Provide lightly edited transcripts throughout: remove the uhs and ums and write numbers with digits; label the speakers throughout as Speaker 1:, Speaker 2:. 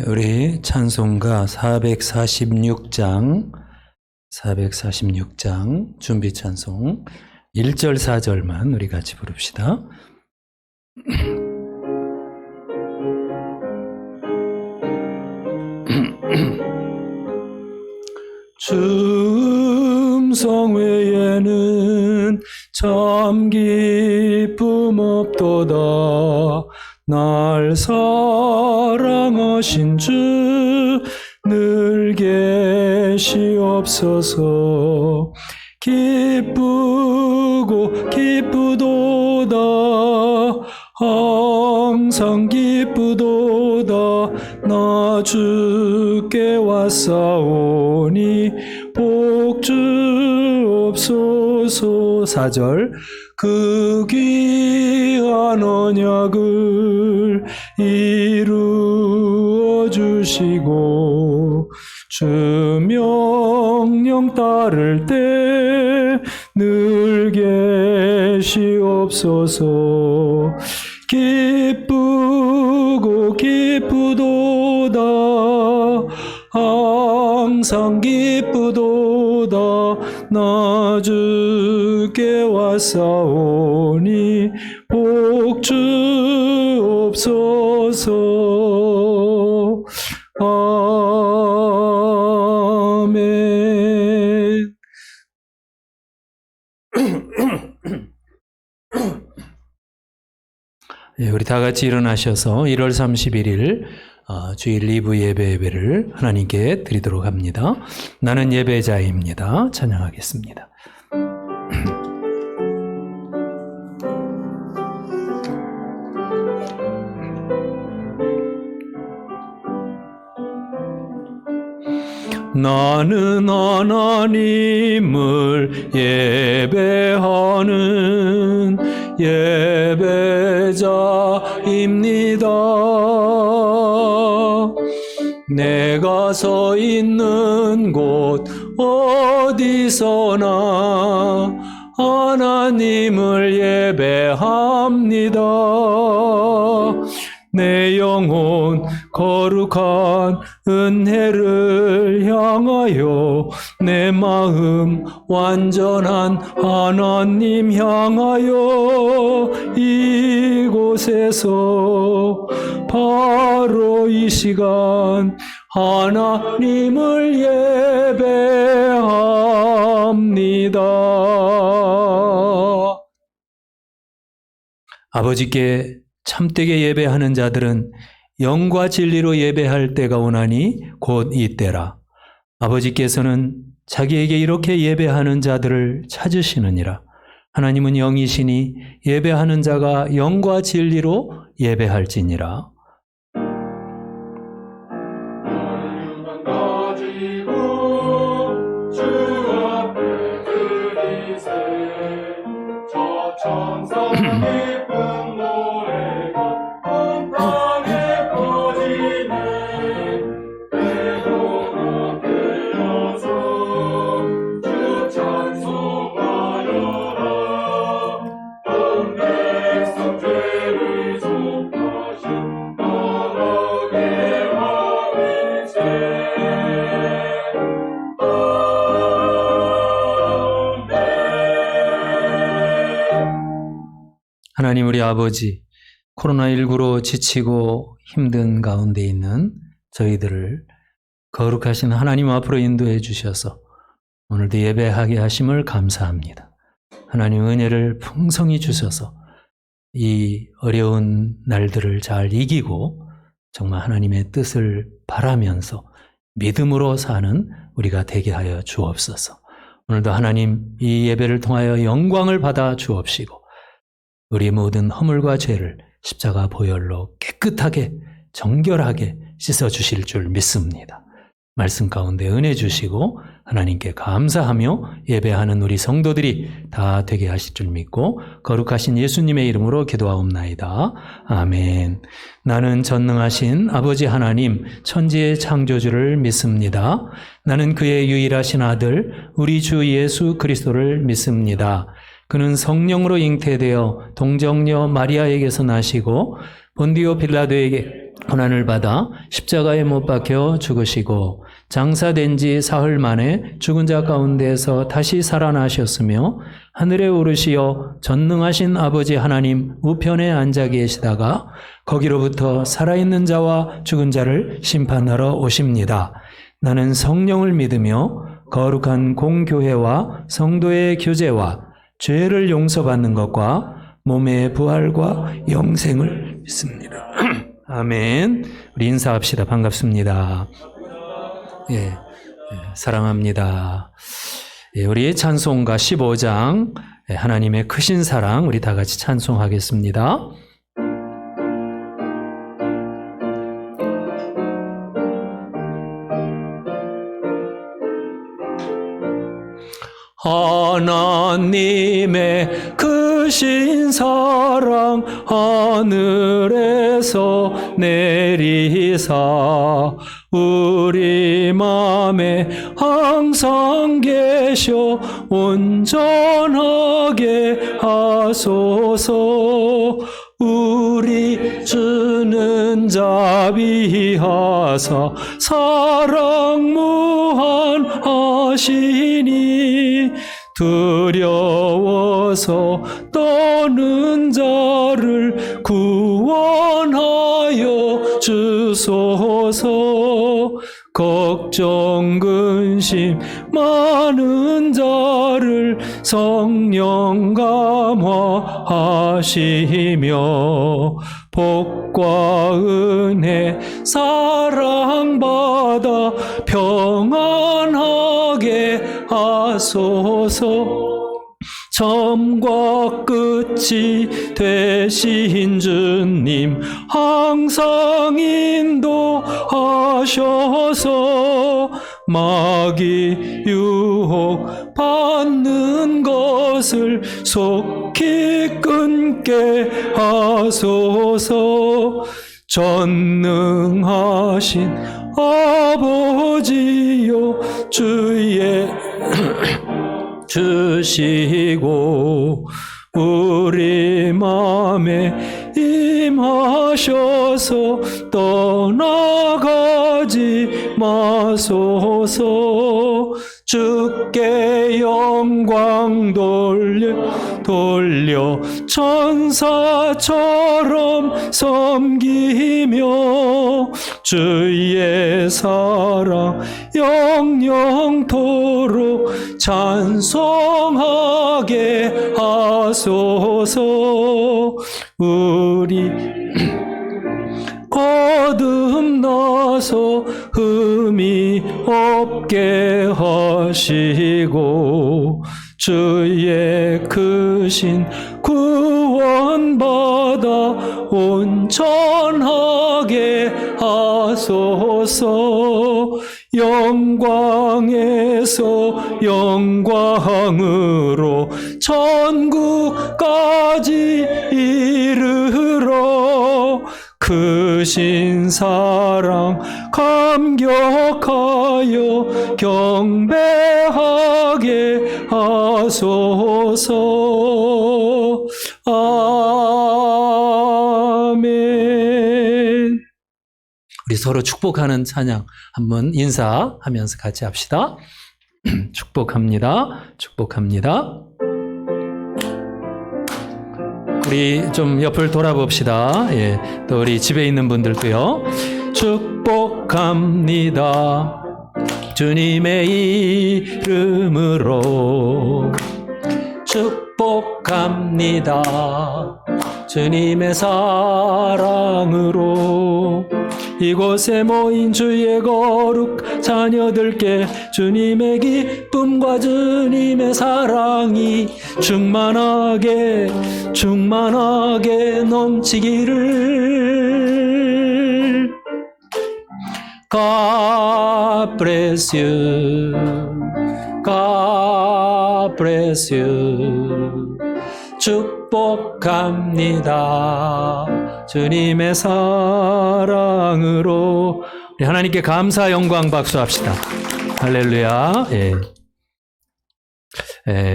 Speaker 1: 우리 찬송가 446장 준비 찬송 1절 4절만 우리 같이 부릅시다. 주 음성 외에는 참 기쁨 없도다. 날 사랑하신 주 늘 계시옵소서. 기쁘고 기쁘도다. 항상 기쁘도다. 나 주께 왔사오니 복 주옵소서. 4절 그 귀한 언약을 이루어 주시고 주 명령 따를 때 늘 계시옵소서. 기쁘고 기쁘도다. 항상 기쁘도다. 나 주께 왔사오니 복 주옵소서. 아멘. 우리 다 같이 일어나셔서 1월 31일 주일 리브 예배를 하나님께 드리도록 합니다. 나는 예배자입니다. 찬양하겠습니다. 나는 하나님을 예배하는 예배자입니다. 내가 서 있는 곳 어디서나 하나님을 예배합니다. 내 영혼 거룩한 은혜를 향하여 내 마음 완전한 하나님 향하여 이곳에서 바로 이 시간 하나님을 예배합니다. 아버지께 참되게 예배하는 자들은 영과 진리로 예배할 때가 오나니 곧 이때라. 아버지께서는 자기에게 이렇게 예배하는 자들을 찾으시느니라. 하나님은 영이시니 예배하는 자가 영과 진리로 예배할지니라. 하나님 우리 아버지, 코로나19로 지치고 힘든 가운데 있는 저희들을 거룩하신 하나님 앞으로 인도해 주셔서 오늘도 예배하게 하심을 감사합니다. 하나님 은혜를 풍성히 주셔서 이 어려운 날들을 잘 이기고 정말 하나님의 뜻을 바라면서 믿음으로 사는 우리가 되게 하여 주옵소서. 오늘도 하나님 이 예배를 통하여 영광을 받아 주옵시고 우리 모든 허물과 죄를 십자가 보혈로 깨끗하게 정결하게 씻어주실 줄 믿습니다. 말씀 가운데 은혜 주시고 하나님께 감사하며 예배하는 우리 성도들이 다 되게 하실 줄 믿고 거룩하신 예수님의 이름으로 기도하옵나이다. 아멘. 나는 전능하신 아버지 하나님 천지의 창조주를 믿습니다. 나는 그의 유일하신 아들 우리 주 예수 그리스도를 믿습니다. 그는 성령으로 잉태되어 동정녀 마리아에게서 나시고 본디오 빌라도에게 고난을 받아 십자가에 못 박혀 죽으시고 장사된 지 사흘 만에 죽은 자 가운데서 다시 살아나셨으며 하늘에 오르시어 전능하신 아버지 하나님 우편에 앉아 계시다가 거기로부터 살아있는 자와 죽은 자를 심판하러 오십니다. 나는 성령을 믿으며 거룩한 공교회와 성도의 교제와 죄를 용서받는 것과 몸의 부활과 영생을 믿습니다. 아멘. 우리 인사합시다. 반갑습니다. 예, 사랑합니다. 예, 우리 찬송가 15장 하나님의 크신 사랑 우리 다 같이 찬송하겠습니다. 하나님의 크신 사랑 하늘에서 내리사 우리 맘에 항상 계셔 온전하게 하소서. 우리 주는 자비하사 사랑 무한하시니 두려워서 떠는 자를 구원하여 주소서. 걱정 근심 많은 자를 성령 감화하시며 복과 은혜 사랑받아 평안하게 하소서. 처음과 끝이 되신 주님 항상 인도하셔서 마귀 유혹 받는 것을 속히 끊게 하소서. 전능하신 아버지여 주의 주시고 우리 맘에 임하셔서 떠나가지 마소서. 주께 영광 돌려 천사처럼 섬기며 주의 사랑 영영토록 찬송하게 하소서. 우리 거듭나서 흠이 없게 하시고 주의 크신 구원받아 온전하게 하소서. 영광에서 영광으로 천국까지 이르러 크신 사랑 감격하여 경배하게 하소서. 아멘. 우리 서로 축복하는 찬양 한번 인사하면서 같이 합시다. 축복합니다. 축복합니다. 우리 좀 옆을 돌아봅시다. 예, 또 우리 집에 있는 분들도요. 축복합니다. 주님의 이름으로 축복합니다. 주님의 사랑으로 이곳에 모인 주의 거룩 자녀들께 주님의 기쁨과 주님의 사랑이 충만하게 넘치기를. God bless you. God bless you. 축복합니다. 주님의 사랑으로. 우리 하나님께 감사 영광 박수합시다. 할렐루야. 예.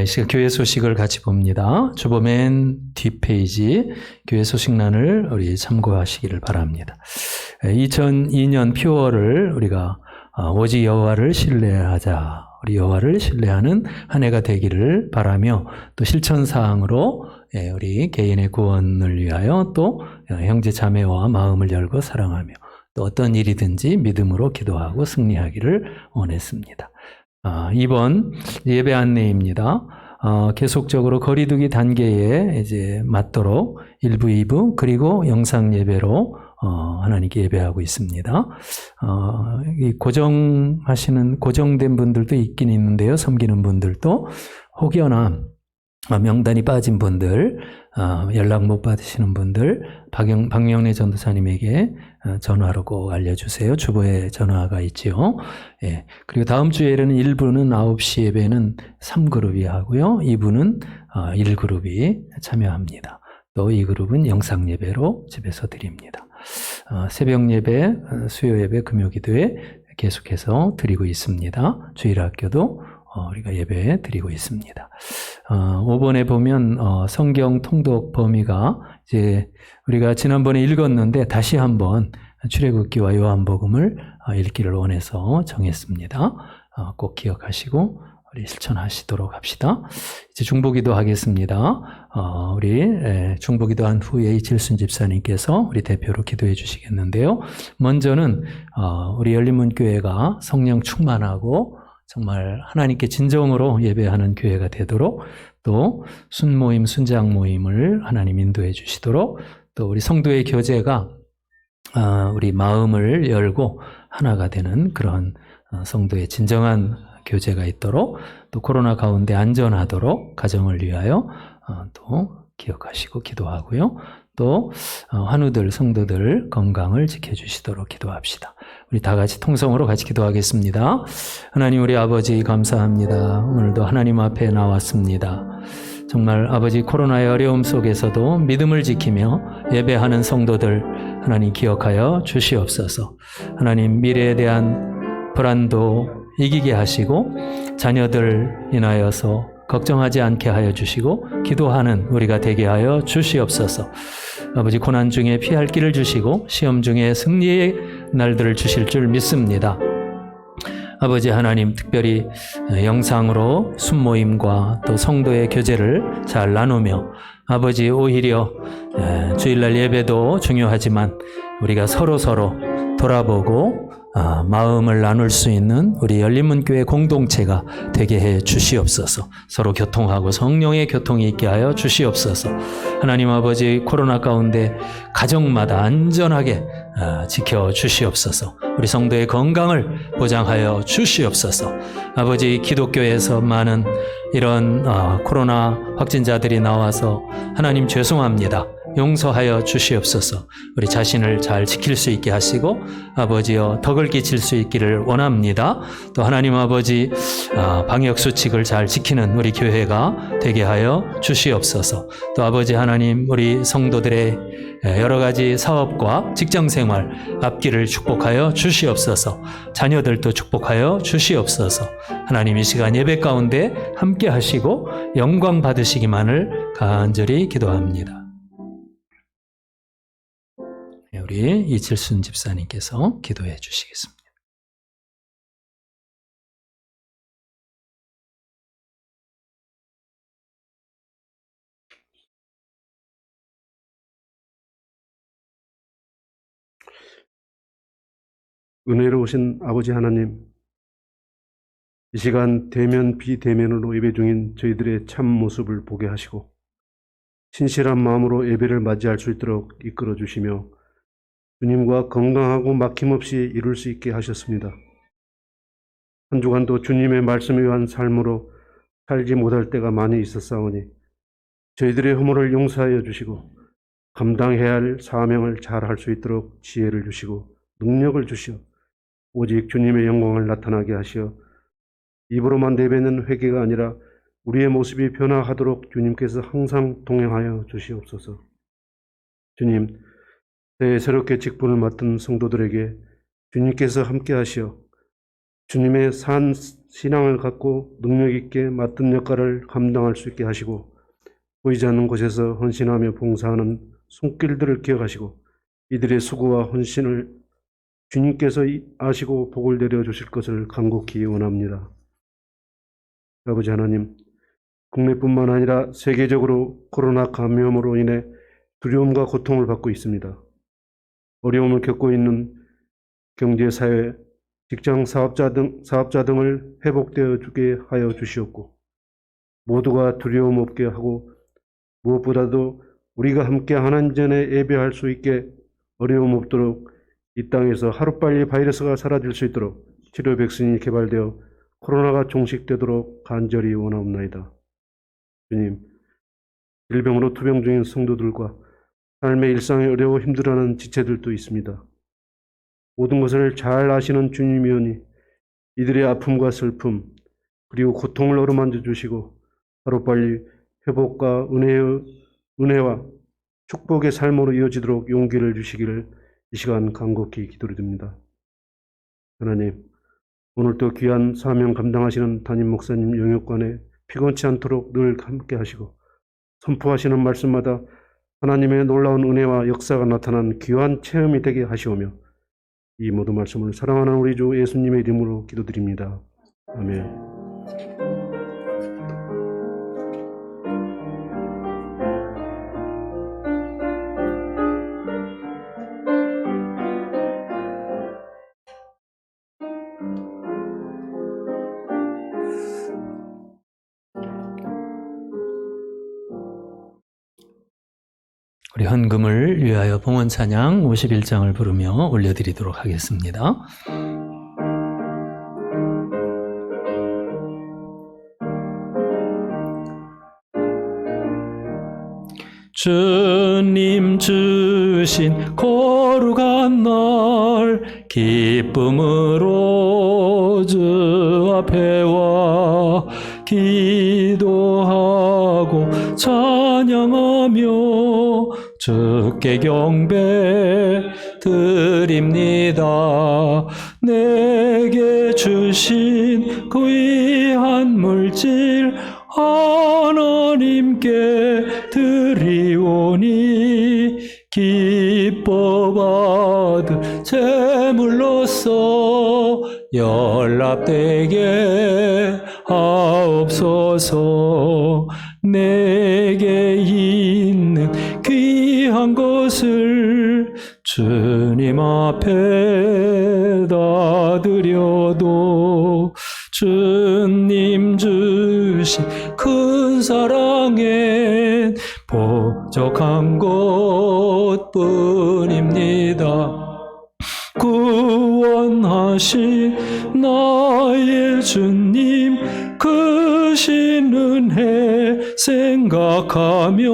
Speaker 1: 시간 교회 소식을 같이 봅니다. 주보 맨 뒷페이지 교회 소식란을 우리 참고하시기를 바랍니다. 2002년 표어를 우리가 오직 여호와를 신뢰하자, 우리 여호와를 신뢰하는 한 해가 되기를 바라며, 또 실천사항으로 우리 개인의 구원을 위하여 또 형제 자매와 마음을 열고 사랑하며 또 어떤 일이든지 믿음으로 기도하고 승리하기를 원했습니다. 이번 예배 안내입니다. 계속적으로 거리두기 단계에 이제 맞도록 1부, 2부, 그리고 영상 예배로 하나님께 예배하고 있습니다. 이 고정된 분들도 있긴 있는데요. 섬기는 분들도 혹여나 명단이 빠진 분들, 연락 못 받으시는 분들, 박영래 전도사님에게 전화로 꼭 알려주세요. 주보에 전화가 있지요. 예. 그리고 다음 주에는 1부는 9시 예배는 3그룹이 하고요. 2부는 1그룹이 참여합니다. 또 2그룹은 영상 예배로 집에서 드립니다. 새벽 예배, 수요 예배, 금요 기도에 계속해서 드리고 있습니다. 주일학교도 우리가 예배 드리고 있습니다. 5번에 보면 성경 통독 범위가 이제 우리가 지난번에 읽었는데 다시 한번 출애굽기와 요한복음을 읽기를 원해서 정했습니다. 꼭 기억하시고 우리 실천하시도록 합시다. 이제 중보기도 하겠습니다. 우리 중보기도한 후에 이칠순 집사님께서 우리 대표로 기도해 주시겠는데요. 먼저는 우리 열린문교회가 성령 충만하고 정말 하나님께 진정으로 예배하는 교회가 되도록, 또 순모임, 순장 모임을 하나님 인도해 주시도록, 또 우리 성도의 교제가 우리 마음을 열고 하나가 되는 그런 성도의 진정한 교제가 있도록, 또 코로나 가운데 안전하도록 가정을 위하여 또 기억하시고 기도하고요. 또 환우들, 성도들 건강을 지켜주시도록 기도합시다. 우리 다 같이 통성으로 같이 기도하겠습니다. 하나님 우리 아버지 감사합니다. 오늘도 하나님 앞에 나왔습니다. 정말 아버지 코로나의 어려움 속에서도 믿음을 지키며 예배하는 성도들 하나님 기억하여 주시옵소서. 하나님 미래에 대한 불안도 이기게 하시고 자녀들 인하여서 걱정하지 않게 하여 주시고 기도하는 우리가 되게 하여 주시옵소서. 아버지 고난 중에 피할 길을 주시고 시험 중에 승리의 날들을 주실 줄 믿습니다. 아버지 하나님 특별히 영상으로 순모임과 또 성도의 교제를 잘 나누며 아버지 오히려 주일날 예배도 중요하지만 우리가 서로 돌아보고 마음을 나눌 수 있는 우리 열린문교회 공동체가 되게 해 주시옵소서. 서로 교통하고 성령의 교통이 있게 하여 주시옵소서. 하나님 아버지 코로나 가운데 가정마다 안전하게 지켜 주시옵소서. 우리 성도의 건강을 보장하여 주시옵소서. 아버지 기독교에서 많은 이런 코로나 확진자들이 나와서 하나님 죄송합니다. 용서하여 주시옵소서. 우리 자신을 잘 지킬 수 있게 하시고 아버지여 덕을 끼칠 수 있기를 원합니다. 또 하나님 아버지 방역수칙을 잘 지키는 우리 교회가 되게 하여 주시옵소서. 또 아버지 하나님 우리 성도들의 여러 가지 사업과 직장생활 앞길을 축복하여 주시옵소서. 자녀들도 축복하여 주시옵소서. 하나님 이 시간 예배 가운데 함께 하시고 영광 받으시기만을 간절히 기도합니다. 우리 이칠순 집사님께서 기도해 주시겠습니다.
Speaker 2: 은혜로우신 아버지 하나님, 이 시간 대면 비대면으로 예배 중인 저희들의 참 모습을 보게 하시고 신실한 마음으로 예배를 맞이할 수 있도록 이끌어 주시며 주님과 건강하고 막힘없이 이룰 수 있게 하셨습니다. 한 주간도 주님의 말씀에 의한 삶으로 살지 못할 때가 많이 있었사오니 저희들의 허물을 용서하여 주시고 감당해야 할 사명을 잘 할 수 있도록 지혜를 주시고 능력을 주시어 오직 주님의 영광을 나타나게 하시어 입으로만 내뱉는 회개가 아니라 우리의 모습이 변화하도록 주님께서 항상 동행하여 주시옵소서. 주님, 새롭게 직분을 맡은 성도들에게 주님께서 함께 하시어 주님의 신앙을 갖고 능력 있게 맡은 역할을 감당할 수 있게 하시고 보이지 않는 곳에서 헌신하며 봉사하는 손길들을 기억하시고 이들의 수고와 헌신을 주님께서 아시고 복을 내려 주실 것을 간곡히 원합니다. 아버지 하나님, 국내뿐만 아니라 세계적으로 코로나 감염으로 인해 두려움과 고통을 받고 있습니다. 어려움을 겪고 있는 경제, 사회, 직장 사업자 등을 회복되어 주게 하여 주시옵고 모두가 두려움 없게 하고 무엇보다도 우리가 함께 하나님 전에 예배할 수 있게 어려움 없도록 이 땅에서 하루빨리 바이러스가 사라질 수 있도록 치료 백신이 개발되어 코로나가 종식되도록 간절히 원하옵나이다. 주님, 질병으로 투병 중인 성도들과 삶의 일상에 어려워 힘들어하는 지체들도 있습니다. 모든 것을 잘 아시는 주님이오니 이들의 아픔과 슬픔 그리고 고통을 어루만져 주시고 하루빨리 회복과 은혜와 축복의 삶으로 이어지도록 용기를 주시기를 이 시간 간곡히 기도드립니다. 하나님, 오늘도 귀한 사명 감당하시는 담임 목사님 영역관에 피곤치 않도록 늘 함께 하시고 선포하시는 말씀마다 하나님의 놀라운 은혜와 역사가 나타난 귀한 체험이 되게 하시오며 이 모든 말씀을 사랑하는 우리 주 예수님의 이름으로 기도드립니다. 아멘.
Speaker 1: 우리 헌금을 위하여 봉헌 찬양 51장을 부르며 올려드리도록 하겠습니다. 주님 주신 거룩한 날 기쁨으로 주 앞에 와 기도하고 찬양하며 주께 경배 드립니다. 내게 주신 그 귀한 물질 하나님께 드리오니 기뻐 받을 제물로서 연락되게 하옵소서. 내게 있는 귀한 것을 주님 앞에 다 드려도 주님 주신 큰 사랑엔 부족한 것뿐입니다. 구원하신 나의 주님 크신 은혜 생각하며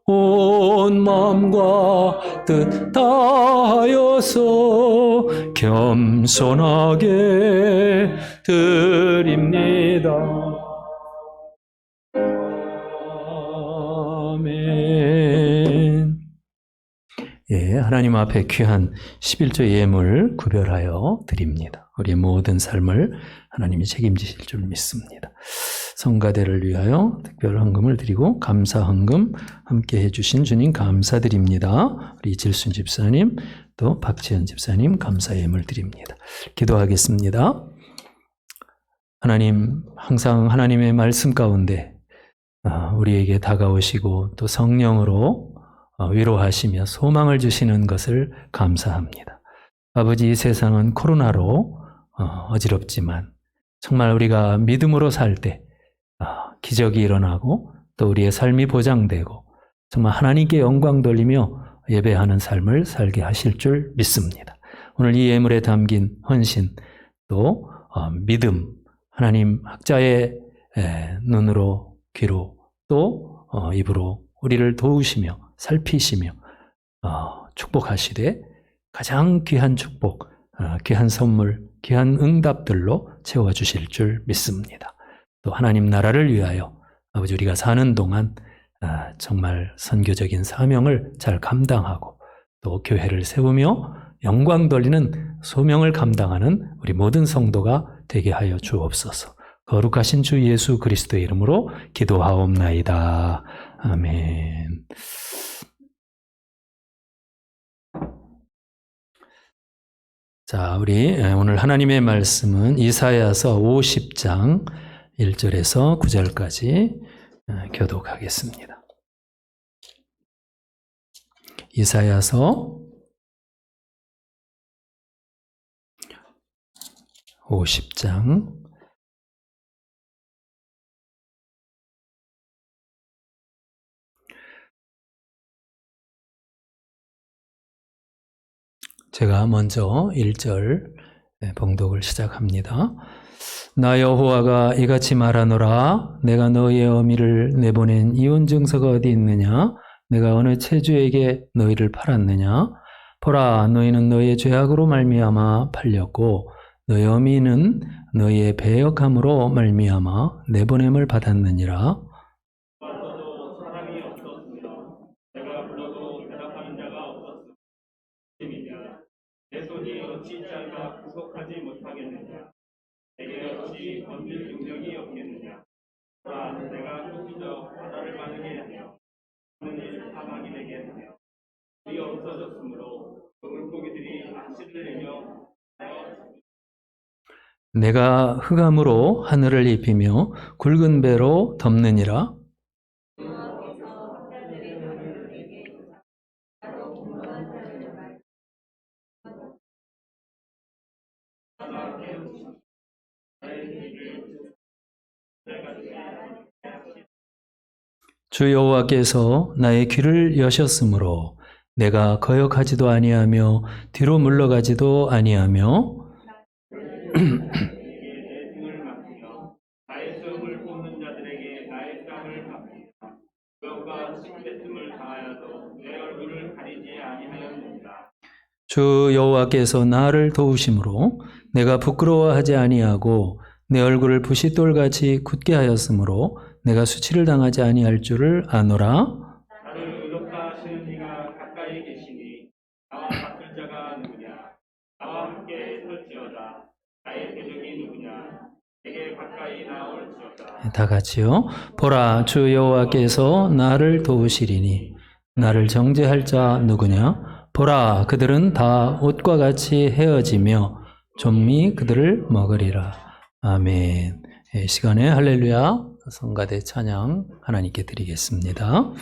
Speaker 1: 온 마음과 뜻 다하여서 겸손하게 드립니다. 아멘. 예, 하나님 앞에 귀한 11조 예물 구별하여 드립니다. 우리의 모든 삶을 하나님이 책임지실 줄 믿습니다. 성가대를 위하여 특별 헌금을 드리고 감사 헌금 함께 해주신 주님 감사드립니다. 우리 이칠순 집사님 또 박지현 집사님 감사 예물 드립니다. 기도하겠습니다. 하나님, 항상 하나님의 말씀 가운데 우리에게 다가오시고 또 성령으로 위로하시며 소망을 주시는 것을 감사합니다. 아버지, 이 세상은 코로나로 어지럽지만 정말 우리가 믿음으로 살 때 기적이 일어나고 또 우리의 삶이 보장되고 정말 하나님께 영광 돌리며 예배하는 삶을 살게 하실 줄 믿습니다. 오늘 이 예물에 담긴 헌신 또 믿음, 하나님 학자의 눈으로 귀로 또 입으로 우리를 도우시며 살피시며 축복하시되 가장 귀한 축복, 귀한 선물, 귀한 응답들로 채워주실 줄 믿습니다. 또 하나님 나라를 위하여 아버지 우리가 사는 동안 정말 선교적인 사명을 잘 감당하고 또 교회를 세우며 영광 돌리는 소명을 감당하는 우리 모든 성도가 되게 하여 주옵소서. 거룩하신 주 예수 그리스도의 이름으로 기도하옵나이다. 아멘. 자, 우리 오늘 하나님의 말씀은 이사야서 50장 1절에서 9절까지 교독하겠습니다. 이사야서 50장 제가 먼저 1절 봉독을 시작합니다. 나 여호와가 이같이 말하노라. 내가 너희의 어미를 내보낸 이혼 증서가 어디 있느냐? 내가 어느 체주에게 너희를 팔았느냐? 보라, 너희는 너희의 죄악으로 말미암아 팔렸고 너희 어미는 너희의 배역함으로 말미암아 내보냄을 받았느니라.
Speaker 3: 내 손이 어찌 짧아 구속하지 못하겠느냐? 내게 어찌 건질 능력이 없겠느냐? 내가 쫓기져 바다를 마르게 하며 하늘 사막이 되게 하며 물이 없어졌으므로 그 물고기들이 낚시를 내며
Speaker 1: 내가 흑암으로 하늘을 입히며 굵은 배로 덮느니라. 주 여호와께서 나의 귀를 여셨으므로 내가 거역하지도 아니하며 뒤로 물러가지도 아니하며
Speaker 3: 내 등을 맡기며 나의 수험을 뽑는 자들에게 나의 땀을 갚으며 그것과 침뱉음을 당하여도 내 얼굴을 가리지 아니하였느니라.
Speaker 1: 주 여호와께서 나를 도우심으로 내가 부끄러워하지 아니하고 내 얼굴을 부싯돌같이 굳게 하였으므로 내가 수치를 당하지 아니할 줄을 아노라.
Speaker 3: 나를 의롭다 하시는 이가 가까이 계시니 나와 같을 자가 누구냐? 나와 함께 설지어다. 나의 대적이 누구냐? 내게 가까이 나올지어다.
Speaker 1: 다 같이요. 보라, 주 여호와께서 나를 도우시리니 나를 정죄할 자 누구냐? 보라, 그들은 다 옷과 같이 헤어지며 좀미 그들을 먹으리라. 아멘. 이 시간에 할렐루야 성가대 찬양 하나님께 드리겠습니다.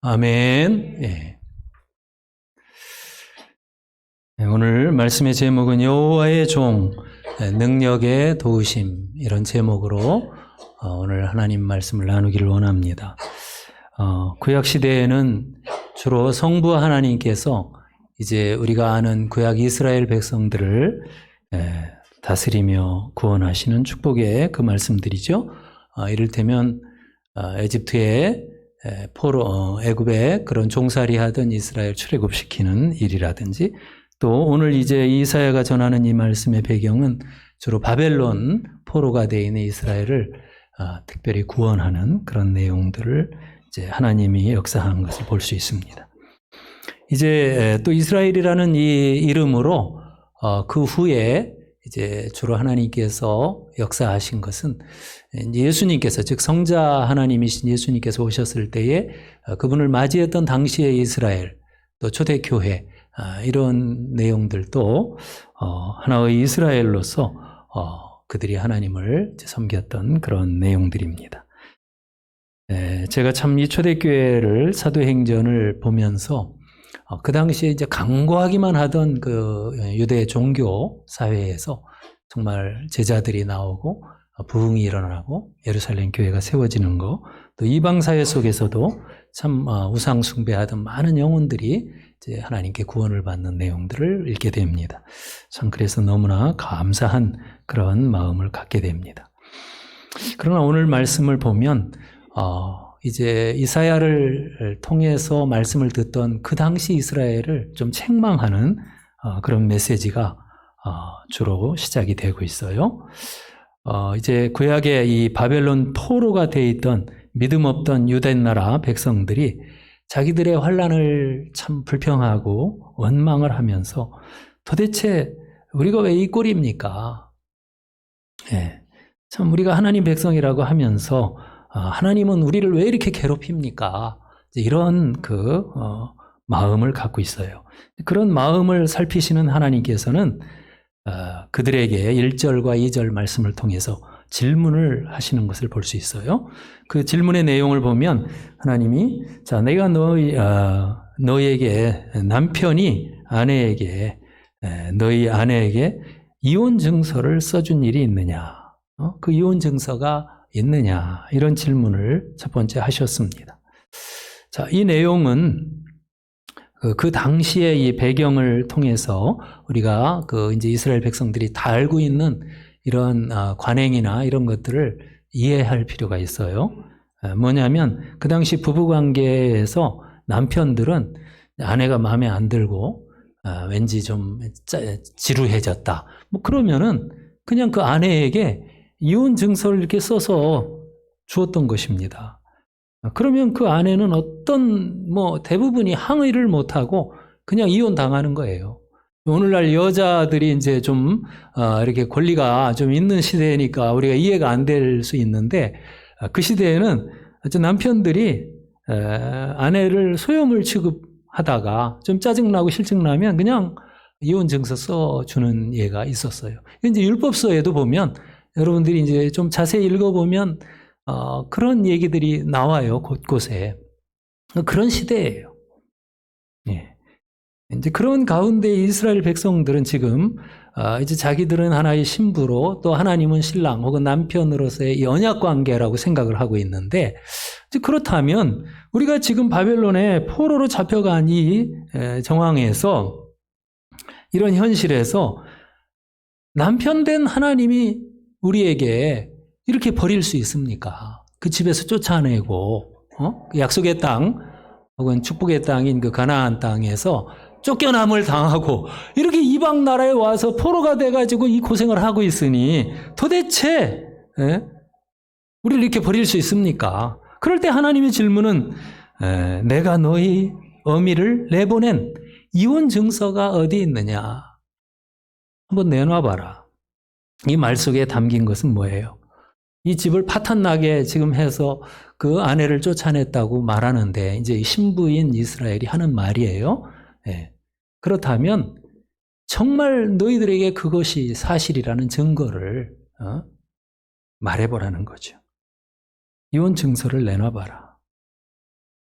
Speaker 1: 아멘. 예. 오늘 말씀의 제목은 여호와의 종, 능력의 도우심, 이런 제목으로 오늘 하나님 말씀을 나누기를 원합니다. 구약 시대에는 주로 성부 하나님께서 이제 우리가 아는 구약 이스라엘 백성들을 다스리며 구원하시는 축복의 그 말씀들이죠. 이를테면 에집트의 애굽에 그런 종살이 하던 이스라엘 출애굽시키는 일이라든지, 또 오늘 이제 이사야가 전하는 이 말씀의 배경은 주로 바벨론 포로가 되어 있는 이스라엘을 특별히 구원하는 그런 내용들을 이제 하나님이 역사한 것을 볼 수 있습니다. 이제 또 이스라엘이라는 이 이름으로 그 후에 이제 주로 하나님께서 역사하신 것은 예수님께서, 즉 성자 하나님이신 예수님께서 오셨을 때에 그분을 맞이했던 당시의 이스라엘, 또 초대교회, 이런 내용들도 하나의 이스라엘로서 그들이 하나님을 섬겼던 그런 내용들입니다. 제가 참 이 초대교회를, 사도행전을 보면서 그 당시에 이제 강구하기만 하던 그 유대 종교 사회에서 정말 제자들이 나오고 부흥이 일어나고 예루살렘 교회가 세워지는 거, 또 이방 사회 속에서도 참 우상 숭배하던 많은 영혼들이 이제 하나님께 구원을 받는 내용들을 읽게 됩니다. 참 그래서 너무나 감사한 그런 마음을 갖게 됩니다. 그러나 오늘 말씀을 보면 이제 이사야를 통해서 말씀을 듣던 그 당시 이스라엘을 좀 책망하는 그런 메시지가 주로 시작이 되고 있어요. 이제 구약의 이 바벨론 포로가 되어 있던 믿음 없던 유대 나라 백성들이 자기들의 환난을 참 불평하고 원망을 하면서 도대체 우리가 왜 이 꼴입니까? 참 우리가 하나님 백성이라고 하면서 하나님은 우리를 왜 이렇게 괴롭힙니까? 이런 마음을 갖고 있어요. 그런 마음을 살피시는 하나님께서는 그들에게 1절과 2절 말씀을 통해서 질문을 하시는 것을 볼 수 있어요. 그 질문의 내용을 보면 하나님이, 자, 내가 너희에게, 남편이 아내에게, 너희 아내에게 이혼 증서를 써준 일이 있느냐? 그 이혼 증서가 있느냐? 이런 질문을 첫 번째 하셨습니다. 자, 이 내용은 그 당시의 이 배경을 통해서 우리가 이제 이스라엘 백성들이 다 알고 있는 이런 관행이나 이런 것들을 이해할 필요가 있어요. 뭐냐면 그 당시 부부관계에서 남편들은 아내가 마음에 안 들고 왠지 좀 지루해졌다, 뭐 그러면은 그냥 그 아내에게 이혼 증서를 이렇게 써서 주었던 것입니다. 그러면 그 아내는 대부분이 항의를 못하고 그냥 이혼 당하는 거예요. 오늘날 여자들이 이제 좀 이렇게 권리가 좀 있는 시대니까 우리가 이해가 안 될 수 있는데, 그 시대에는 남편들이 아내를 소유물 취급하다가 좀 짜증나고 실증나면 그냥 이혼 증서 써주는 예가 있었어요. 이제 율법서에도 보면, 여러분들이 이제 좀 자세히 읽어보면 그런 얘기들이 나와요, 곳곳에. 그런 시대예요. 이제 그런 가운데 이스라엘 백성들은 지금 이제 자기들은 하나의 신부로, 또 하나님은 신랑 혹은 남편으로서의 이 언약 관계라고 생각을 하고 있는데, 그렇다면 우리가 지금 바벨론에 포로로 잡혀간 이 정황에서, 이런 현실에서 남편 된 하나님이 우리에게 이렇게 버릴 수 있습니까? 그 집에서 쫓아내고 약속의 땅 혹은 축복의 땅인 그 가나안 땅에서 쫓겨남을 당하고 이렇게 이방 나라에 와서 포로가 돼가지고 이 고생을 하고 있으니 도대체 우리를 이렇게 버릴 수 있습니까? 그럴 때 하나님의 질문은, 내가 너희 어미를 내보낸 이혼 증서가 어디 있느냐? 한번 내놔봐라. 이 말 속에 담긴 것은 뭐예요? 이 집을 파탄나게 지금 해서 그 아내를 쫓아냈다고 말하는데, 이제 신부인 이스라엘이 하는 말이에요. 그렇다면 정말 너희들에게 그것이 사실이라는 증거를 말해보라는 거죠. 이혼 증서를 내놔봐라.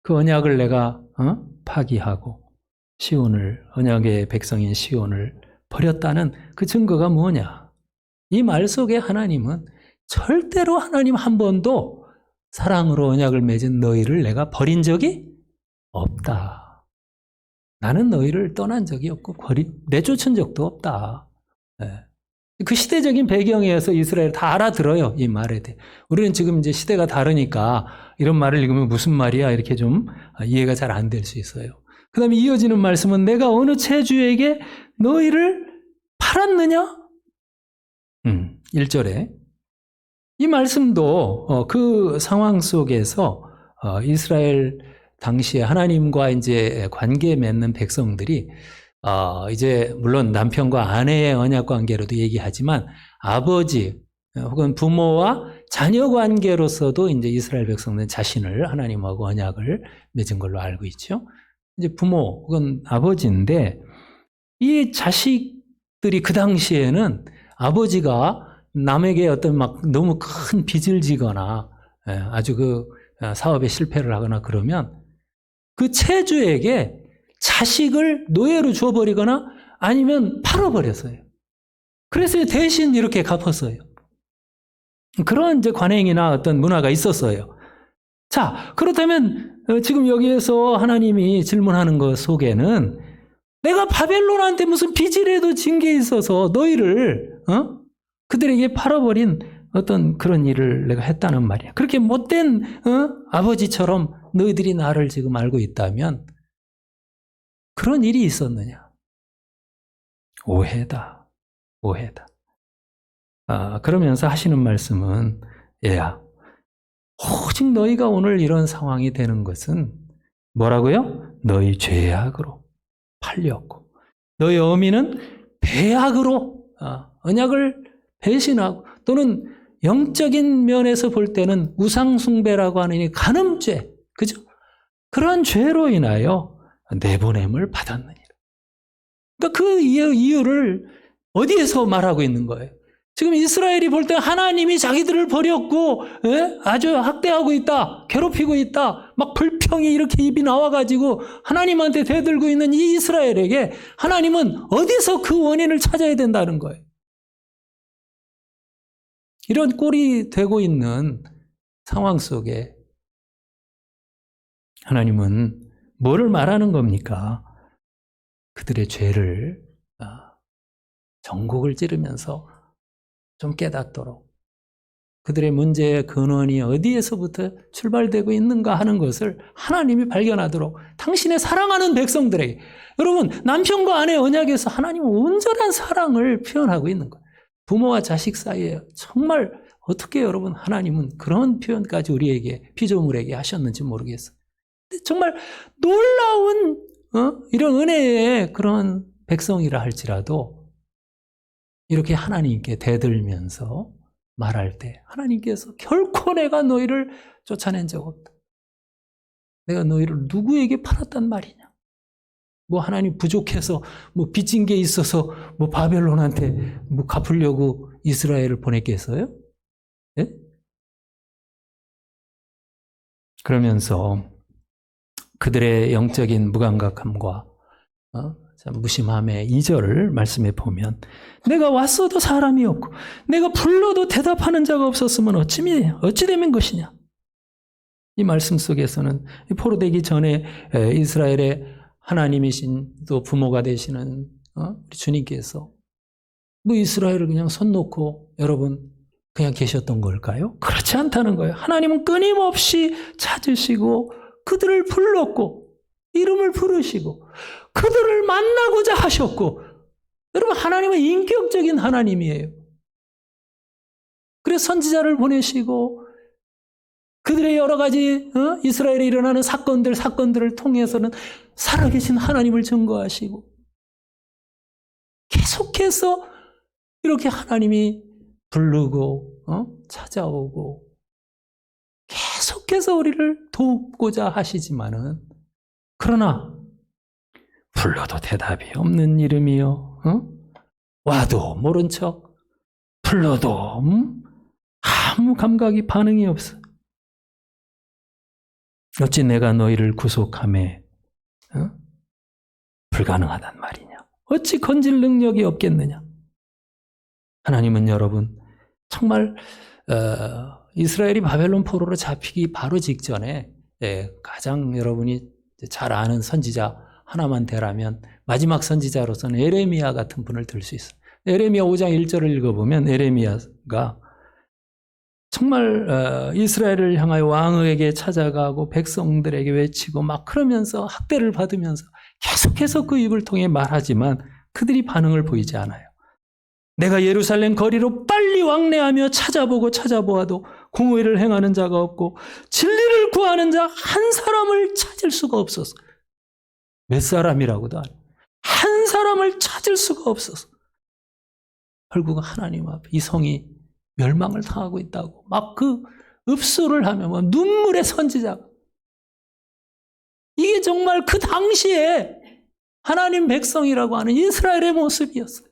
Speaker 1: 그 언약을 내가 파기하고 언약의 백성인 시온을 버렸다는 그 증거가 뭐냐? 이 말 속에 하나님은 절대로 하나님 한 번도 사랑으로 언약을 맺은 너희를 내가 버린 적이 없다. 나는 너희를 떠난 적이 없고 내쫓은 적도 없다. 네. 그 시대적인 배경에서 이스라엘 다 알아들어요. 이 말에 대해. 우리는 지금 이제 시대가 다르니까 이런 말을 읽으면 무슨 말이야 이렇게 좀 이해가 잘 안 될 수 있어요. 그 다음에 이어지는 말씀은 내가 어느 체주에게 너희를 팔았느냐? 1절에 이 말씀도 그 상황 속에서 이스라엘 당시에 하나님과 이제 관계 맺는 백성들이 이제 물론 남편과 아내의 언약 관계로도 얘기하지만 아버지 혹은 부모와 자녀 관계로서도 이제 이스라엘 백성들은 자신을 하나님하고 언약을 맺은 걸로 알고 있죠. 이제 부모 혹은 아버지인데 이 자식들이 그 당시에는 아버지가 남에게 어떤 막 너무 큰 빚을 지거나 아주 그 사업에 실패를 하거나 그러면 그 채주에게 자식을 노예로 주어버리거나 아니면 팔아버렸어요. 그래서 대신 이렇게 갚았어요. 그런 이제 관행이나 어떤 문화가 있었어요. 자, 그렇다면 지금 여기에서 하나님이 질문하는 것 속에는 내가 바벨론한테 무슨 빚이라도 진 게 있어서 너희를 그들에게 팔아버린 어떤 그런 일을 내가 했다는 말이야. 그렇게 못된 아버지처럼 너희들이 나를 지금 알고 있다면 그런 일이 있었느냐? 오해다. 오해다. 그러면서 하시는 말씀은 얘야, 오직 너희가 오늘 이런 상황이 되는 것은 뭐라고요? 너희 죄악으로 팔렸고 너희 어미는 배악으로 언약을 배신하고 또는 영적인 면에서 볼 때는 우상숭배라고 하는 이 간음죄, 그죠? 그런 죄로 인하여 내보냄을 받았느니라. 그러니까 그 이유를 어디에서 말하고 있는 거예요? 지금 이스라엘이 볼 때 하나님이 자기들을 버렸고 아주 학대하고 있다, 괴롭히고 있다, 막 불평이 이렇게 입이 나와가지고 하나님한테 대들고 있는 이 이스라엘에게 하나님은 어디서 그 원인을 찾아야 된다는 거예요. 이런 꼴이 되고 있는 상황 속에 하나님은 뭐를 말하는 겁니까? 그들의 죄를 전곡을 찌르면서 좀 깨닫도록 그들의 문제의 근원이 어디에서부터 출발되고 있는가 하는 것을 하나님이 발견하도록 당신의 사랑하는 백성들에게, 여러분 남편과 아내 언약에서 하나님은 온전한 사랑을 표현하고 있는 거예요. 부모와 자식 사이에 정말 어떻게 여러분 하나님은 그런 표현까지 우리에게 피조물에게 하셨는지 모르겠어요. 정말 놀라운 이런 은혜의 그런 백성이라 할지라도 이렇게 하나님께 대들면서 말할 때 하나님께서 결코 내가 너희를 쫓아낸 적 없다. 내가 너희를 누구에게 팔았단 말이냐. 뭐 하나님 부족해서 뭐 빚진 게 있어서 뭐 바벨론한테 뭐 갚으려고 이스라엘을 보냈겠어요? 예? 그러면서 그들의 영적인 무감각함과 무심함의 2절을 말씀해 보면 내가 왔어도 사람이 없고 내가 불러도 대답하는 자가 없었으면 어찌 되면 것이냐. 이 말씀 속에서는 포로되기 전에 이스라엘의 하나님이신 또 부모가 되시는 우리 주님께서 뭐 이스라엘을 그냥 손 놓고 여러분 그냥 계셨던 걸까요? 그렇지 않다는 거예요. 하나님은 끊임없이 찾으시고 그들을 불렀고 이름을 부르시고 그들을 만나고자 하셨고, 여러분 하나님은 인격적인 하나님이에요. 그래서 선지자를 보내시고 그들의 여러 가지 이스라엘에 일어나는 사건들을 통해서는 살아계신 하나님을 증거하시고 계속해서 이렇게 하나님이 부르고 찾아오고 계속해서 우리를 돕고자 하시지만은 그러나 불러도 대답이 없는 이름이요. 와도 모른 척 불러도 아무 감각이 반응이 없어. 어찌 내가 너희를 구속하매 불가능하단 말이냐? 어찌 건질 능력이 없겠느냐? 하나님은 여러분 정말 이스라엘이 바벨론 포로로 잡히기 바로 직전에 가장 여러분이 잘 아는 선지자 하나만 대라면 마지막 선지자로서는 에레미야 같은 분을 들 수 있어요. 에레미야 5장 1절을 읽어보면 에레미야가 정말 이스라엘을 향하여 왕에게 찾아가고 백성들에게 외치고 막 그러면서 학대를 받으면서 계속해서 그 입을 통해 말하지만 그들이 반응을 보이지 않아요. 내가 예루살렘 거리로 빨리 왕래하며 찾아보아도 공의를 행하는 자가 없고 진리를 구하는 자 한 사람을 찾을 수가 없었어. 몇 사람이라고도 안 해. 한 사람을 찾을 수가 없었어. 결국 하나님 앞에 이 성이 멸망을 당하고 있다고 막 그 읍소를 하며 막 눈물의 선지자가 이게 정말 그 당시에 하나님 백성이라고 하는 이스라엘의 모습이었어요.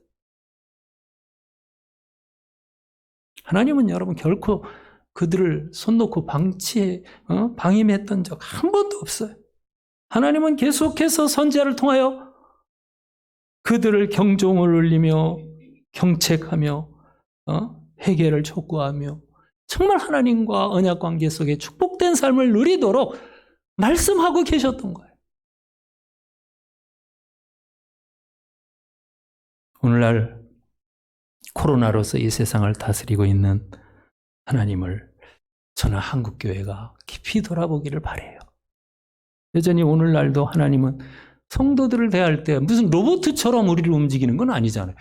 Speaker 1: 하나님은 여러분 결코 그들을 손 놓고 방임했던 적 한 번도 없어요. 하나님은 계속해서 선지자를 통하여 그들을 경종을 울리며 경책하며 회개를 촉구하며 정말 하나님과 언약 관계 속에 축복된 삶을 누리도록 말씀하고 계셨던 거예요. 오늘날 코로나로서 이 세상을 다스리고 있는 하나님을 저는 한국교회가 깊이 돌아보기를 바라요. 여전히 오늘날도 하나님은 성도들을 대할 때 무슨 로봇처럼 우리를 움직이는 건 아니잖아요.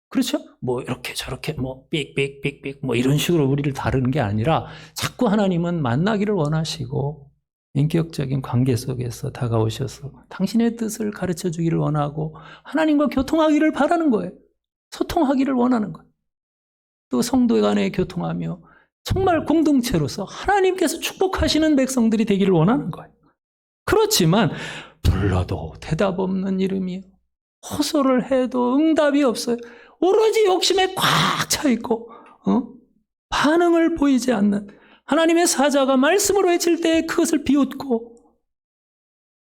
Speaker 1: 그렇죠? 뭐 이렇게 저렇게 뭐 삑삑삑삑 뭐 이런 식으로 우리를 다루는 게 아니라 자꾸 하나님은 만나기를 원하시고 인격적인 관계 속에서 다가오셔서 당신의 뜻을 가르쳐 주기를 원하고 하나님과 교통하기를 바라는 거예요. 소통하기를 원하는 거예요. 또 성도 간에 교통하며 정말 공동체로서 하나님께서 축복하시는 백성들이 되기를 원하는 거예요. 그렇지만 불러도 대답 없는 이름이요. 호소를 해도 응답이 없어요. 오로지 욕심에 꽉 차 있고 반응을 보이지 않는 하나님의 사자가 말씀으로 외칠 때 그것을 비웃고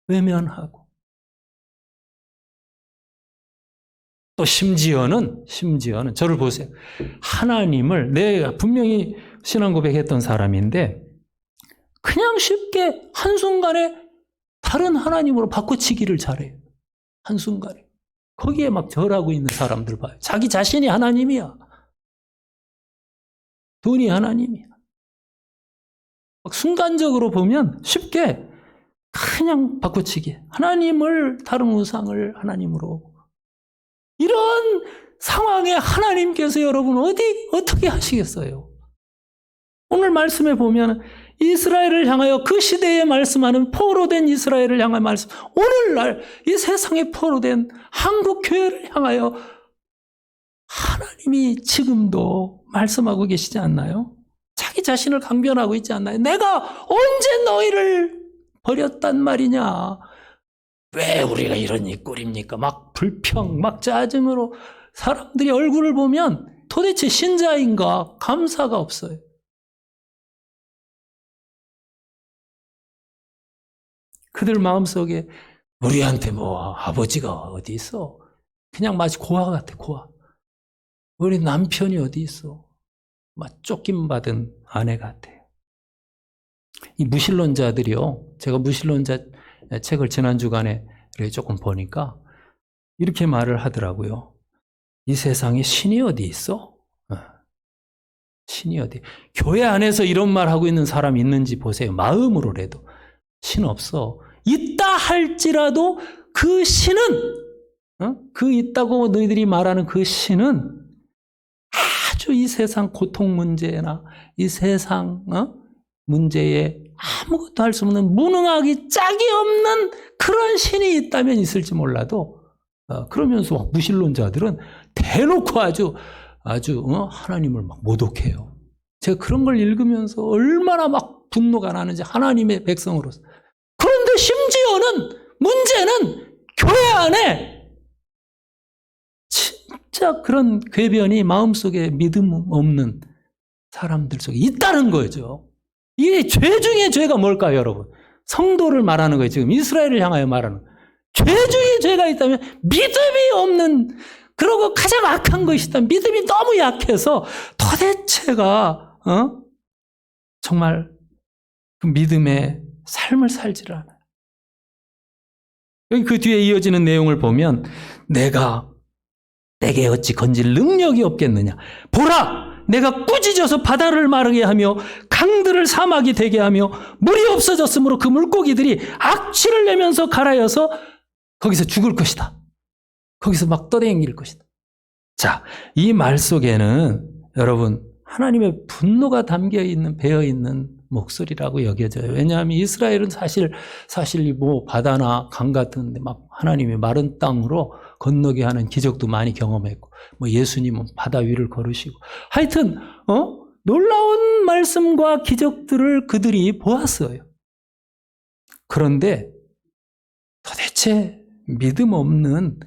Speaker 1: 외면하고 또 심지어는 저를 보세요. 하나님을 내가 분명히 신앙 고백했던 사람인데 그냥 쉽게 한순간에 다른 하나님으로 바꿔치기를 잘해요. 한순간에. 거기에 막 절하고 있는 사람들 봐요. 자기 자신이 하나님이야. 돈이 하나님이야. 막 순간적으로 보면 쉽게 그냥 바꿔치기. 하나님을 다른 우상을 하나님으로. 이런 상황에 하나님께서 여러분 어떻게 하시겠어요? 오늘 말씀에 보면 이스라엘을 향하여 그 시대에 말씀하는 포로된 이스라엘을 향한 말씀, 오늘날 이 세상에 포로된 한국 교회를 향하여 하나님이 지금도 말씀하고 계시지 않나요? 자기 자신을 강변하고 있지 않나요? 내가 언제 너희를 버렸단 말이냐? 왜 우리가 이런 이 꼴입니까? 막 불평, 막 짜증으로 사람들이 얼굴을 보면 도대체 신자인가 감사가 없어요. 그들 마음속에 우리한테 뭐 아버지가 어디 있어? 그냥 마치 고아 같아, 고아. 우리 남편이 어디 있어? 막 쫓김받은 아내 같아요. 이 무신론자들이요. 제가 무신론자 책을 지난 주간에 조금 보니까 이렇게 말을 하더라고요. 이 세상에 신이 어디 있어? 신이 어디? 교회 안에서 이런 말 하고 있는 사람 있는지 보세요. 마음으로라도. 신 없어. 있다 할지라도 그 신은 그 있다고 너희들이 말하는 그 신은 아주 이 세상 고통 문제나 이 세상 문제에 아무것도 할 수 없는 무능하기 짝이 없는 그런 신이 있다면 있을지 몰라도 그러면서 무신론자들은 대놓고 아주 하나님을 막 모독해요. 제가 그런 걸 읽으면서 얼마나 막 분노가 나는지 하나님의 백성으로서. 그런데 심지어는 문제는 교회 안에 진짜 그런 궤변이 마음속에 믿음 없는 사람들 속에 있다는 거죠. 이 죄 중에 죄가 뭘까요, 여러분? 성도를 말하는 거예요. 지금 이스라엘을 향하여 말하는 거예요. 죄 중에 죄가 있다면 믿음이 없는, 그리고 가장 악한 것이 있다면 믿음이 너무 약해서 도대체가 정말 그 믿음의 삶을 살지를 않아요. 여기 그 뒤에 이어지는 내용을 보면 내게 어찌 건질 능력이 없겠느냐. 보라! 내가 꾸짖어서 바다를 마르게 하며 강들을 사막이 되게 하며 물이 없어졌으므로 그 물고기들이 악취를 내면서 갈아여서 거기서 죽을 것이다. 거기서 막 떠다닐 것이다. 자, 이 말 속에는 여러분 하나님의 분노가 담겨있는, 배어있는 목소리라고 여겨져요. 왜냐하면 이스라엘은 사실 뭐 바다나 강 같은 데 막 하나님의 마른 땅으로 건너게 하는 기적도 많이 경험했고, 뭐 예수님은 바다 위를 걸으시고, 하여튼 놀라운 말씀과 기적들을 그들이 보았어요. 그런데 도대체 믿음 없는